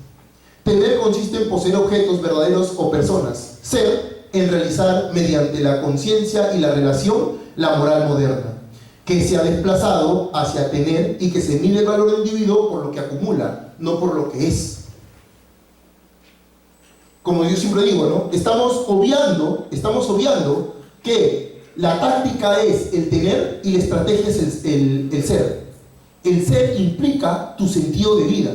Tener consiste en poseer objetos verdaderos o personas. Ser en realizar mediante la conciencia y la relación la moral moderna, que se ha desplazado hacia tener y que se mide el valor del individuo por lo que acumula, no por lo que es. Como yo siempre digo, ¿no? Estamos obviando que la táctica es el tener y la estrategia es el ser. El ser implica tu sentido de vida.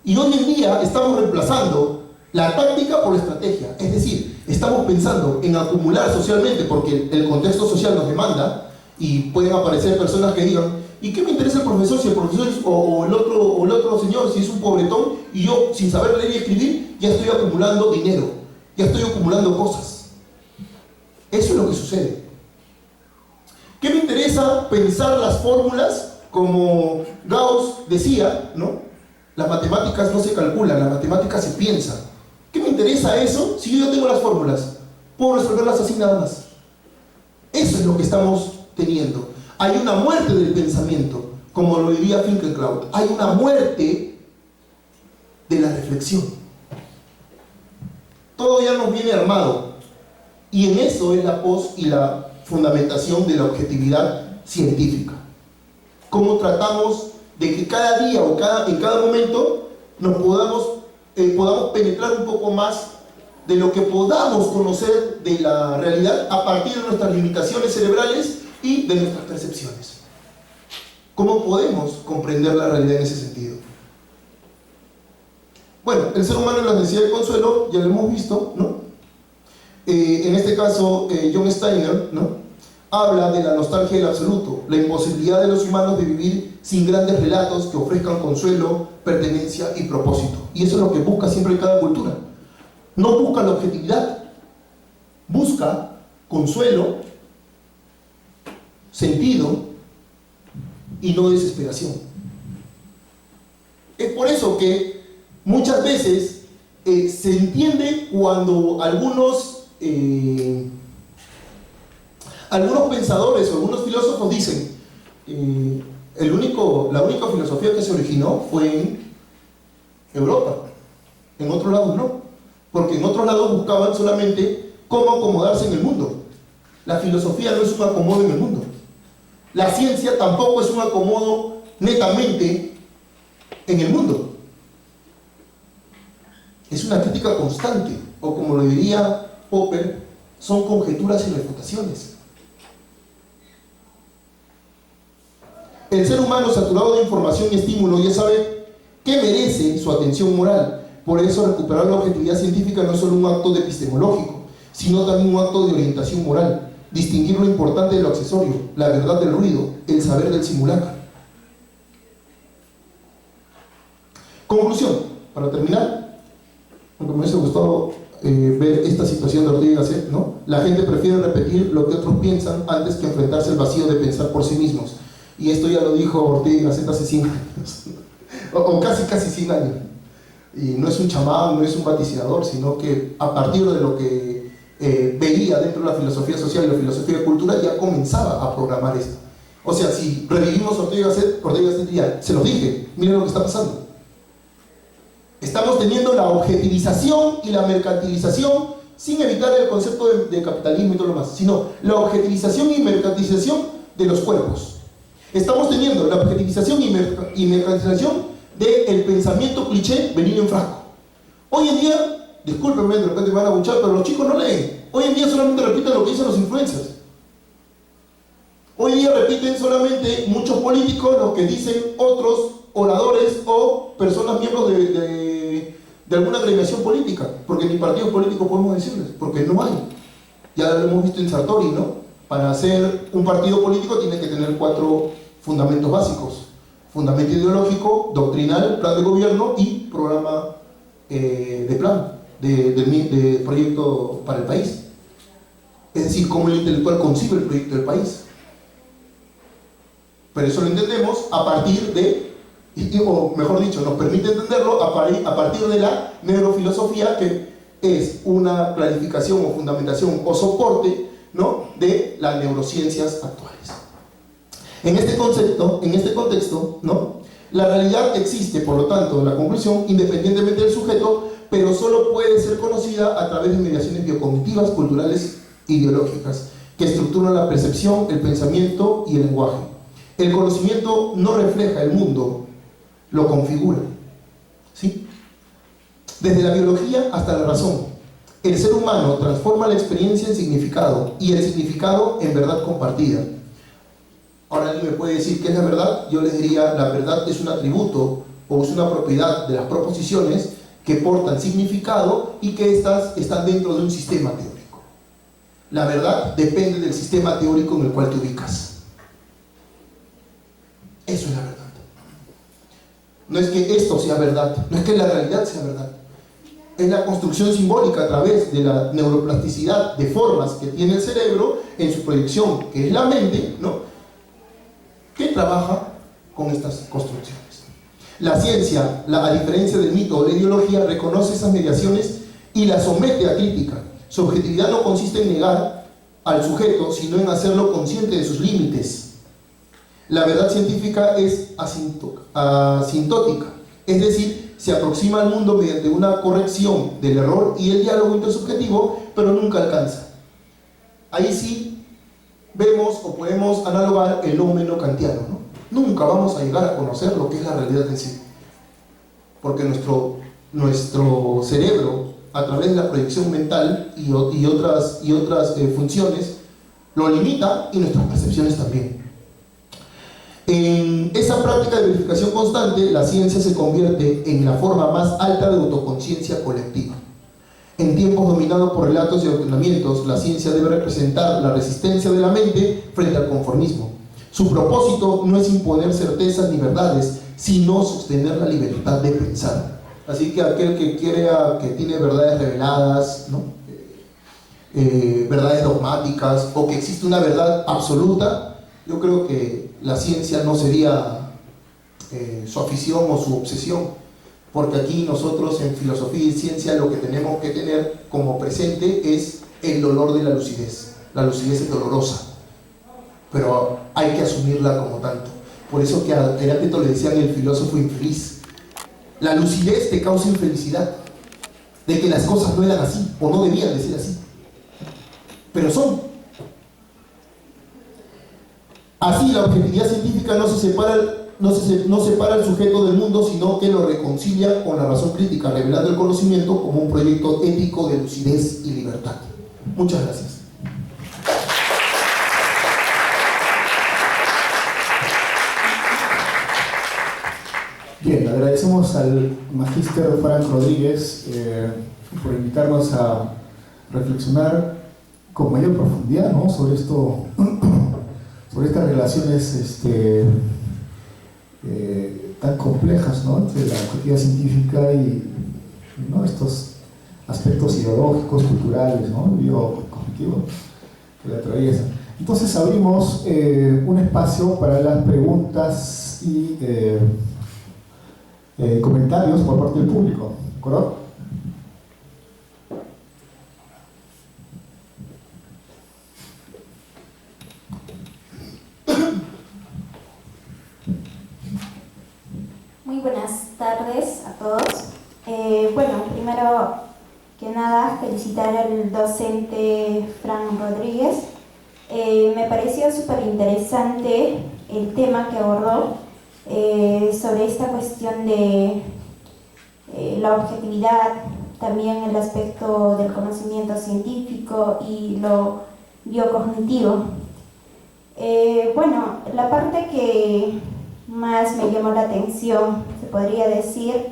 Y hoy en día estamos reemplazando la táctica por la estrategia. Es decir, estamos pensando en acumular socialmente porque el contexto social nos demanda, y pueden aparecer personas que digan: ¿y qué me interesa el profesor si el profesor es, o el otro señor si es un pobretón, y yo, sin saber leer y escribir, ya estoy acumulando dinero, ya estoy acumulando cosas? Eso es lo que sucede. ¿Qué me interesa pensar las fórmulas? Como Gauss decía, ¿no? Las matemáticas no se calculan, las matemáticas se piensan. ¿Qué me interesa eso si yo ya tengo las fórmulas? Puedo resolverlas así nada más. Eso es lo que estamos teniendo. Hay una muerte del pensamiento, como lo diría Finkelkraut. Hay una muerte de la reflexión. Todo ya nos viene armado. Y en eso es la pos y la fundamentación de la objetividad científica. Cómo tratamos de que cada día o en cada momento nos podamos penetrar un poco más de lo que podamos conocer de la realidad a partir de nuestras limitaciones cerebrales y de nuestras percepciones. ¿Cómo podemos comprender la realidad en ese sentido? Bueno, el ser humano en la necesidad de consuelo, ya lo hemos visto, ¿no? En este caso, John Steiner, ¿no?, habla de la nostalgia del absoluto, la imposibilidad de los humanos de vivir sin grandes relatos que ofrezcan consuelo, pertenencia y propósito. Y eso es lo que busca siempre cada cultura. No busca la objetividad, busca consuelo, sentido y no desesperación. Es por eso que muchas veces se entiende cuando algunos pensadores o algunos filósofos dicen la única filosofía que se originó fue en Europa, en otros lados no, porque en otros lados buscaban solamente cómo acomodarse en el mundo. La filosofía no es un acomodo en el mundo, la ciencia tampoco es un acomodo netamente en el mundo, es una crítica constante, o como lo diría Popper, son conjeturas y refutaciones. El ser humano, saturado de información y estímulo, ya sabe qué merece su atención moral. Por eso recuperar la objetividad científica no es solo un acto epistemológico, sino también un acto de orientación moral. Distinguir lo importante de lo accesorio, la verdad del ruido, el saber del simulacro. Conclusión, para terminar, porque me hubiese gustado ver esta situación de Ortega y Gasset, ¿no? La gente prefiere repetir lo que otros piensan antes que enfrentarse al vacío de pensar por sí mismos. Y esto ya lo dijo Ortega y Gasset hace 100 años, o casi 100 años. Y no es un chamán, no es un vaticinador, sino que a partir de lo que veía dentro de la filosofía social y la filosofía cultural, ya comenzaba a programar esto. O sea, si revivimos Ortega y Gasset diría: se los dije, miren lo que está pasando. Estamos teniendo la objetivización y la mercantilización, sin evitar el concepto de capitalismo y todo lo más, sino la objetivización y mercantilización de los cuerpos. Estamos teniendo la objetivización y mercantilización del pensamiento cliché venido en frasco. Hoy en día, discúlpenme, de repente me van a abuchar, pero los chicos no leen. Hoy en día solamente repiten lo que dicen los influencers. Hoy en día repiten solamente muchos políticos lo que dicen otros oradores o personas miembros de alguna agremiación política, porque ni partidos políticos podemos decirles, porque no hay. Ya lo hemos visto en Sartori, ¿no? Para hacer un partido político tiene que tener 4 fundamentos básicos: fundamento ideológico, doctrinal, plan de gobierno y programa de proyecto para el país. Es decir, cómo el intelectual concibe el proyecto del país. Pero eso lo entendemos a partir de, o mejor dicho, nos permite entenderlo a partir de la neurofilosofía, que es una clarificación o fundamentación o soporte, ¿no?, de las neurociencias actuales. En este contexto, ¿no?, la realidad existe, por lo tanto, la conclusión, independientemente del sujeto, pero solo puede ser conocida a través de mediaciones biocognitivas, culturales e ideológicas, que estructuran la percepción, el pensamiento y el lenguaje. El conocimiento no refleja el mundo, lo configura. ¿Sí? Desde la biología hasta la razón, el ser humano transforma la experiencia en significado y el significado en verdad compartida. Ahora alguien me puede decir qué es la verdad. Yo les diría, la verdad es un atributo o es una propiedad de las proposiciones que portan significado y que éstas están dentro de un sistema teórico. La verdad depende del sistema teórico en el cual te ubicas. Eso es la verdad. No es que esto sea verdad, no es que la realidad sea verdad. Es la construcción simbólica a través de la neuroplasticidad de formas que tiene el cerebro en su proyección, que es la mente, ¿no?, que trabaja con estas construcciones. La ciencia, a diferencia del mito o la ideología, reconoce esas mediaciones y las somete a crítica. Su objetividad no consiste en negar al sujeto, sino en hacerlo consciente de sus límites. La verdad científica es asintótica, es decir, se aproxima al mundo mediante una corrección del error y el diálogo intersubjetivo, pero nunca alcanza. Ahí sí vemos o podemos analogar el nómeno kantiano, ¿no? Nunca vamos a llegar a conocer lo que es la realidad en sí, porque nuestro cerebro, a través de la proyección mental y otras funciones, lo limita, y nuestras percepciones también. En esa práctica de verificación constante, la ciencia se convierte en la forma más alta de autoconciencia colectiva. En tiempos dominados por relatos y adoctrinamientos, la ciencia debe representar la resistencia de la mente frente al conformismo. Su propósito no es imponer certezas ni verdades, sino sostener la libertad de pensar. Así que aquel que crea que tiene verdades reveladas, ¿no?, verdades dogmáticas, o que existe una verdad absoluta, yo creo que la ciencia no sería su afición o su obsesión, porque aquí nosotros en filosofía y ciencia lo que tenemos que tener como presente es el dolor de la lucidez. La lucidez es dolorosa, pero hay que asumirla como tanto. Por eso que a Heráclito le decían el filósofo infeliz. La lucidez te causa infelicidad, de que las cosas no eran así, o no debían de ser así, pero son. Así, la objetividad científica no separa al sujeto del mundo, sino que lo reconcilia con la razón crítica, revelando el conocimiento como un proyecto ético de lucidez y libertad. Muchas gracias. Bien, agradecemos al magíster Frank Rodríguez por invitarnos a reflexionar con mayor profundidad, ¿no?, sobre estas relaciones tan complejas, ¿no?, entre la objetividad científica y, ¿no?, estos aspectos ideológicos, culturales, ¿no?, biocognitivos que la atraviesan. Entonces abrimos un espacio para las preguntas y comentarios por parte del público. ¿De acuerdo? Muy buenas tardes a todos. Bueno, primero que nada, felicitar al docente Frank Rodríguez. Me pareció súper interesante el tema que abordó sobre esta cuestión de la objetividad, también el aspecto del conocimiento científico y lo biocognitivo. Bueno, la parte que más me llamó la atención, se podría decir,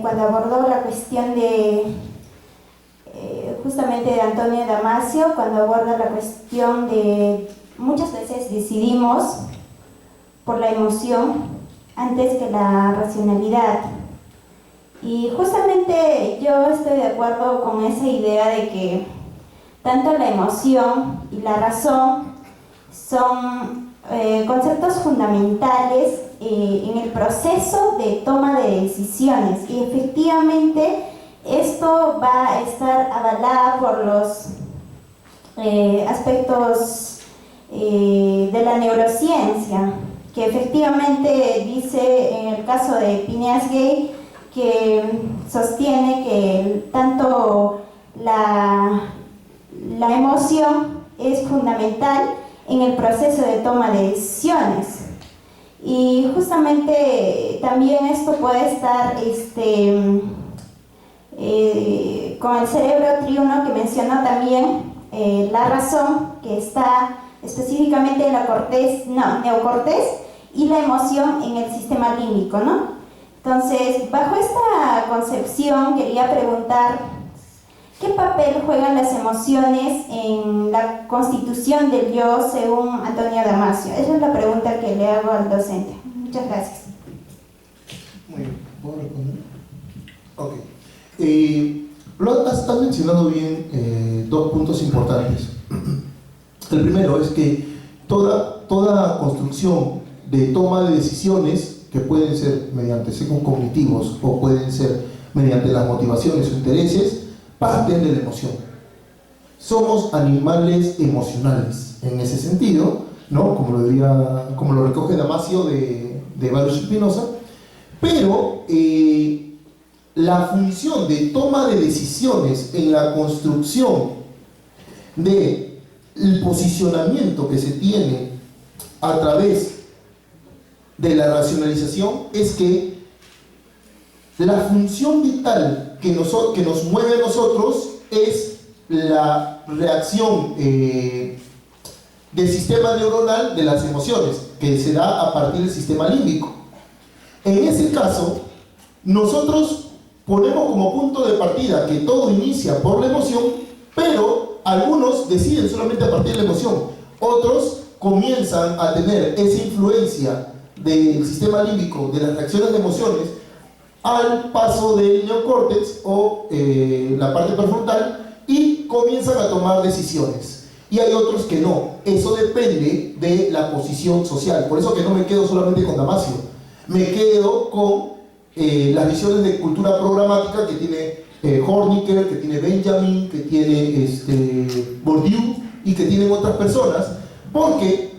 cuando abordó la cuestión de justamente de Antonio Damasio, cuando aborda la cuestión de muchas veces decidimos por la emoción antes que la racionalidad. Y justamente yo estoy de acuerdo con esa idea de que tanto la emoción y la razón son conceptos fundamentales en el proceso de toma de decisiones, y efectivamente esto va a estar avalada por los aspectos de la neurociencia, que efectivamente dice en el caso de Phineas Gage que sostiene que tanto la emoción es fundamental en el proceso de toma de decisiones. Y justamente también esto puede estar con el cerebro triuno que mencionó también, la razón que está específicamente en la neocortés, y la emoción en el sistema límbico, ¿no? Entonces, bajo esta concepción quería preguntar, ¿qué papel juegan las emociones en la constitución del yo según Antonio Damasio? Esa es la pregunta que le hago al docente. Muchas gracias. Muy bien, ¿puedo responder? Ok. Estás mencionando bien dos puntos importantes. El primero es que toda construcción de toma de decisiones, que pueden ser mediante sesgos cognitivos o pueden ser mediante las motivaciones o intereses, parten de la emoción. Somos animales emocionales en ese sentido, ¿no? Como lo recoge Damasio de Baruch Spinoza, pero la función de toma de decisiones en la construcción del posicionamiento que se tiene a través de la racionalización es que la función vital que nos mueve a nosotros es la reacción del sistema neuronal de las emociones, que se da a partir del sistema límbico. En ese caso, nosotros ponemos como punto de partida que todo inicia por la emoción, pero algunos deciden solamente a partir de la emoción, otros comienzan a tener esa influencia del sistema límbico, de las reacciones de emociones, al paso del neocórtex o la parte prefrontal, y comienzan a tomar decisiones. Y hay otros que no. Eso depende de la posición social. Por eso que no me quedo solamente con Damasio, me quedo con las visiones de cultura programática que tiene Horniker, que tiene Benjamin, que tiene Bourdieu y que tienen otras personas, porque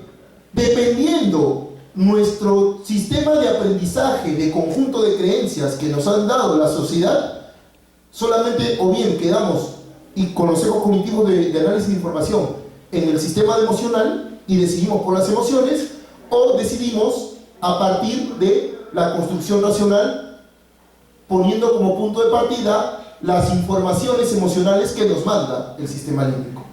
dependiendo nuestro sistema de aprendizaje, de conjunto de creencias que nos han dado la sociedad, solamente o bien quedamos y con los sesgos cognitivos de análisis de información en el sistema emocional y decidimos por las emociones, o decidimos a partir de la construcción racional, poniendo como punto de partida las informaciones emocionales que nos manda el sistema límbico.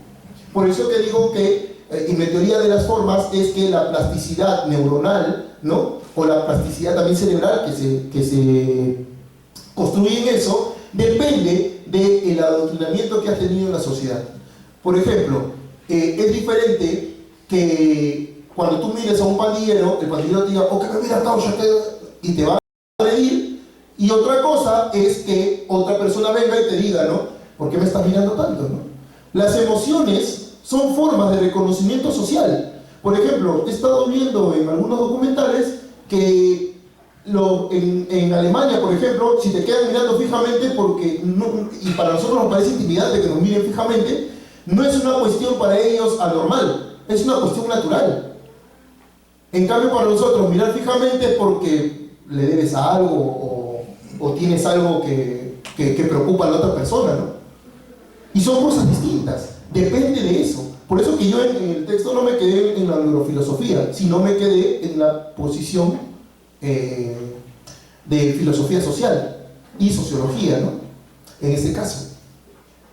Por eso que digo que y mi teoría de las formas es que la plasticidad neuronal, ¿no? O la plasticidad también cerebral que se construye en eso, depende del adoctrinamiento que has tenido en la sociedad. Por ejemplo, es diferente que cuando tú mires a un pandillero, el pandillero te diga, ok, mira, causa, y te va a agredir, y otra cosa es que otra persona venga y te diga, ¿no? ¿Por qué me estás mirando tanto, no? Las emociones son formas de reconocimiento social. Por ejemplo, he estado viendo en algunos documentales que en Alemania, por ejemplo, si te quedan mirando fijamente, y para nosotros nos parece intimidante que nos miren fijamente, no es una cuestión para ellos anormal, es una cuestión natural. En cambio, para nosotros mirar fijamente es porque le debes a algo o tienes algo que preocupa a la otra persona, ¿no? Y son cosas distintas. Depende de eso. Por eso que yo en el texto no me quedé en la neurofilosofía, sino me quedé en la posición de filosofía social y sociología, ¿no? En este caso.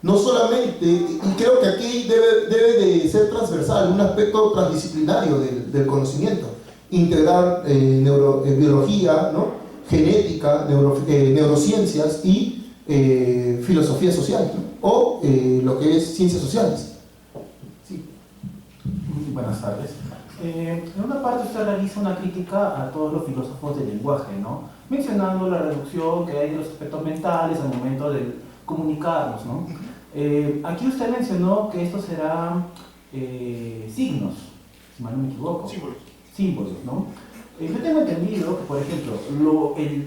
No solamente, y creo que aquí debe de ser transversal, un aspecto transdisciplinario del conocimiento. Integrar biología, ¿no? Genética, neurociencias y filosofía social, ¿no? O lo que es ciencias sociales. Sí. Buenas tardes. En una parte usted realiza una crítica a todos los filósofos del lenguaje, ¿no? Mencionando la reducción que hay de los aspectos mentales al momento de comunicarnos, ¿no? Aquí usted mencionó que estos serán signos, si mal no me equivoco. Símbolos, ¿no? Yo tengo entendido que, por ejemplo,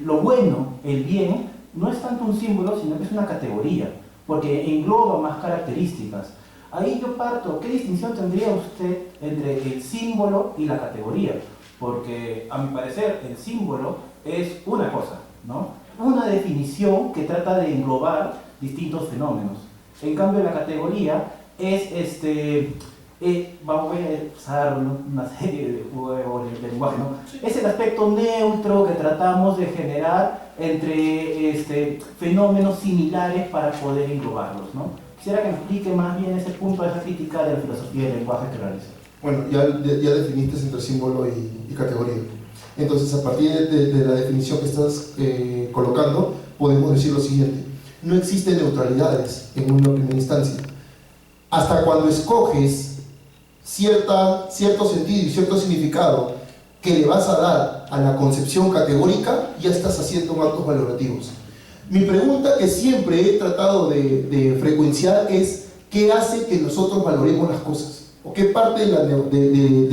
lo bueno, el bien, no es tanto un símbolo, sino que es una categoría, porque engloba más características. Ahí yo parto, ¿qué distinción tendría usted entre el símbolo y la categoría? Porque, a mi parecer, el símbolo es una cosa, ¿no? Una definición que trata de englobar distintos fenómenos. En cambio, la categoría es Voy a usar una serie de juegos de lenguaje, ¿no? Es el aspecto neutro que tratamos de generar entre fenómenos similares para poder englobarlos, ¿no? Quisiera que me explique más bien ese punto de esa crítica de la filosofía del lenguaje que realiza. Bueno, ya definiste entre símbolo y categoría. Entonces, a partir de la definición que estás colocando, podemos decir lo siguiente. No existen neutralidades en una primera instancia. Hasta cuando escoges cierto sentido y cierto significado que le vas a dar a la concepción categórica, ya estás haciendo actos valorativos. Mi pregunta que siempre he tratado de frecuenciar es ¿qué hace que nosotros valoremos las cosas? ¿O qué parte de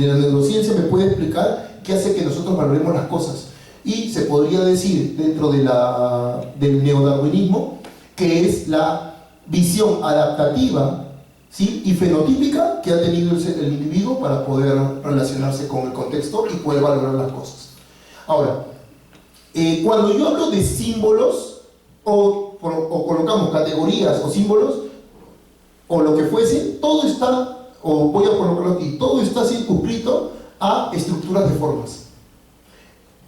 la neurociencia me puede explicar qué hace que nosotros valoremos las cosas? Y se podría decir dentro del neodarwinismo que es la visión adaptativa, ¿sí?, y fenotípica que ha tenido el individuo para poder relacionarse con el contexto y poder valorar las cosas. Ahora, cuando yo hablo de símbolos o colocamos categorías o símbolos o lo que fuese, todo está, o voy a colocarlo aquí, todo está circunscrito a estructuras de formas.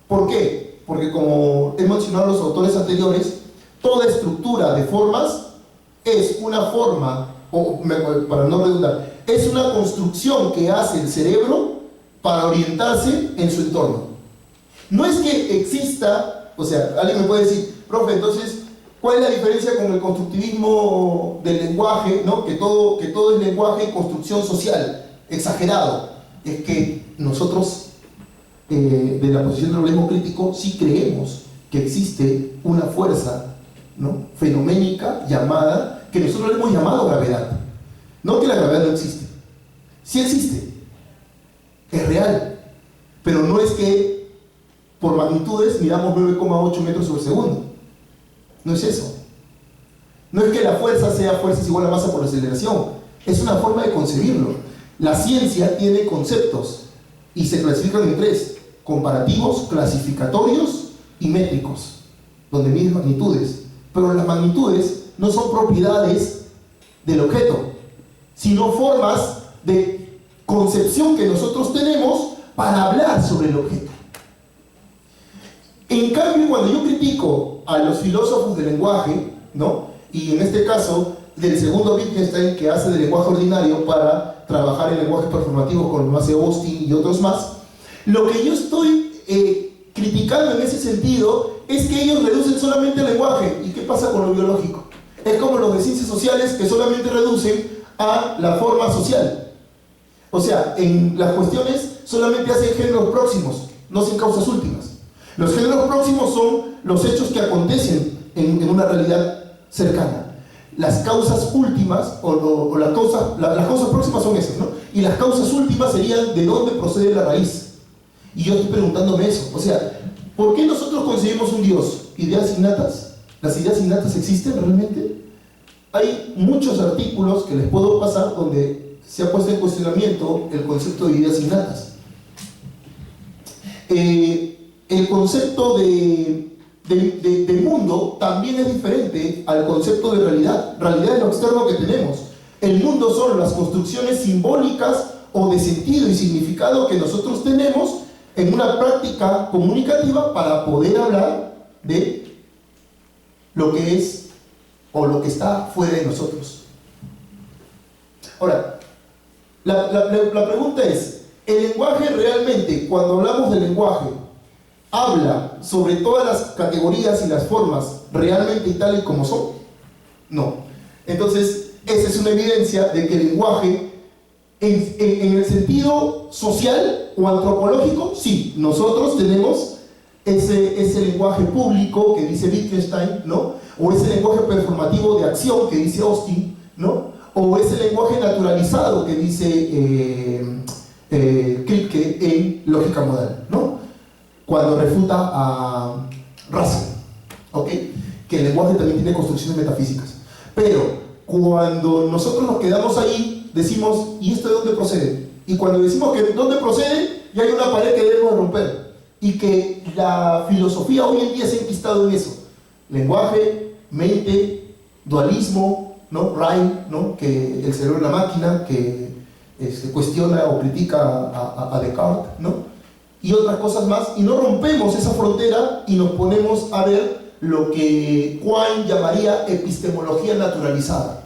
¿Por qué? Porque como he mencionado los autores anteriores, toda estructura de formas es una forma, para no redundar, es una construcción que hace el cerebro para orientarse en su entorno. No es que exista, o sea, alguien me puede decir, profe, entonces, ¿cuál es la diferencia con el constructivismo del lenguaje, ¿no? que todo es lenguaje y construcción social, exagerado? Es que nosotros, de la posición del realismo crítico, sí creemos que existe una fuerza, ¿no?, fenoménica llamada, que nosotros le hemos llamado gravedad. No que la gravedad no existe, sí existe, es real, pero no es que por magnitudes midamos 9,8 metros sobre segundo, no es eso. No es que la fuerza sea fuerza es igual a masa por aceleración, es una forma de concebirlo. La ciencia tiene conceptos y se clasifican en tres: comparativos, clasificatorios y métricos, donde miden magnitudes. Pero las magnitudes no son propiedades del objeto, sino formas de concepción que nosotros tenemos para hablar sobre el objeto. En cambio, cuando yo critico a los filósofos del lenguaje, ¿no?, y en este caso del segundo Wittgenstein, que hace del lenguaje ordinario para trabajar en lenguajes performativos como lo hace Austin y otros más, lo que yo estoy criticando en ese sentido es que ellos reducen solamente el lenguaje. ¿Y qué pasa con lo biológico? Es como los de ciencias sociales, que solamente reducen a la forma social. O sea, en las cuestiones solamente hacen géneros próximos, no hacen causas últimas. Los géneros próximos son los hechos que acontecen en una realidad cercana. Las causas últimas, las causas próximas son esas, ¿no? Y las causas últimas serían de dónde procede la raíz. Y yo estoy preguntándome eso, o sea, ¿por qué nosotros concebimos un Dios? ¿Ideas innatas? ¿Las ideas innatas existen realmente? Hay muchos artículos que les puedo pasar donde se ha puesto en cuestionamiento el concepto de ideas innatas. El concepto de mundo también es diferente al concepto de realidad. Realidad es lo externo que tenemos. El mundo son las construcciones simbólicas o de sentido y significado que nosotros tenemos en una práctica comunicativa para poder hablar de lo que es o lo que está fuera de nosotros. Ahora, la pregunta es, ¿el lenguaje realmente, cuando hablamos del lenguaje, habla sobre todas las categorías y las formas realmente y tal y como son? No. Entonces, esa es una evidencia de que el lenguaje, en el sentido social o antropológico, sí, nosotros tenemos ese lenguaje público que dice Wittgenstein, ¿no? O ese lenguaje performativo de acción que dice Austin, ¿no? O ese lenguaje naturalizado que dice Kripke en lógica modal, ¿no?, cuando refuta a Russell, ¿ok?, que el lenguaje también tiene construcciones metafísicas. Pero cuando nosotros nos quedamos ahí, decimos, ¿y esto de dónde procede? Y cuando decimos que de dónde procede, ya hay una pared que debemos romper. Y que la filosofía hoy en día se ha enquistado en eso: lenguaje, mente, dualismo, ¿no? Ryle, ¿no?, que el cerebro es la máquina, que cuestiona o critica a Descartes, ¿no? Y otras cosas más, y no rompemos esa frontera y nos ponemos a ver lo que Quine llamaría epistemología naturalizada,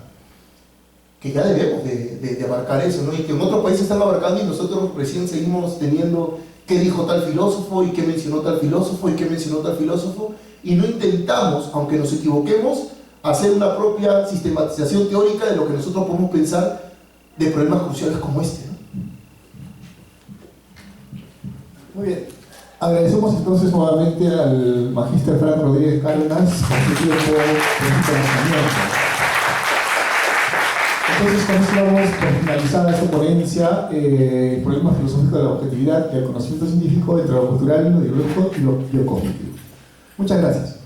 que ya debemos de abarcar eso, ¿no? Y que en otros países están abarcando y nosotros recién seguimos teniendo qué dijo tal filósofo y qué mencionó tal filósofo y qué mencionó tal filósofo, y no intentamos, aunque nos equivoquemos, hacer una propia sistematización teórica de lo que nosotros podemos pensar de problemas cruciales como este, ¿no? Muy bien. Agradecemos entonces nuevamente al magíster Frank Rodríguez Cárdenas por su tiempo de conocimiento. Entonces, con esto damos por finalizada esta ponencia, el problema filosófico de la objetividad y el conocimiento científico entre lo cultural, lo ideológico y lo biocognitivo. Muchas gracias.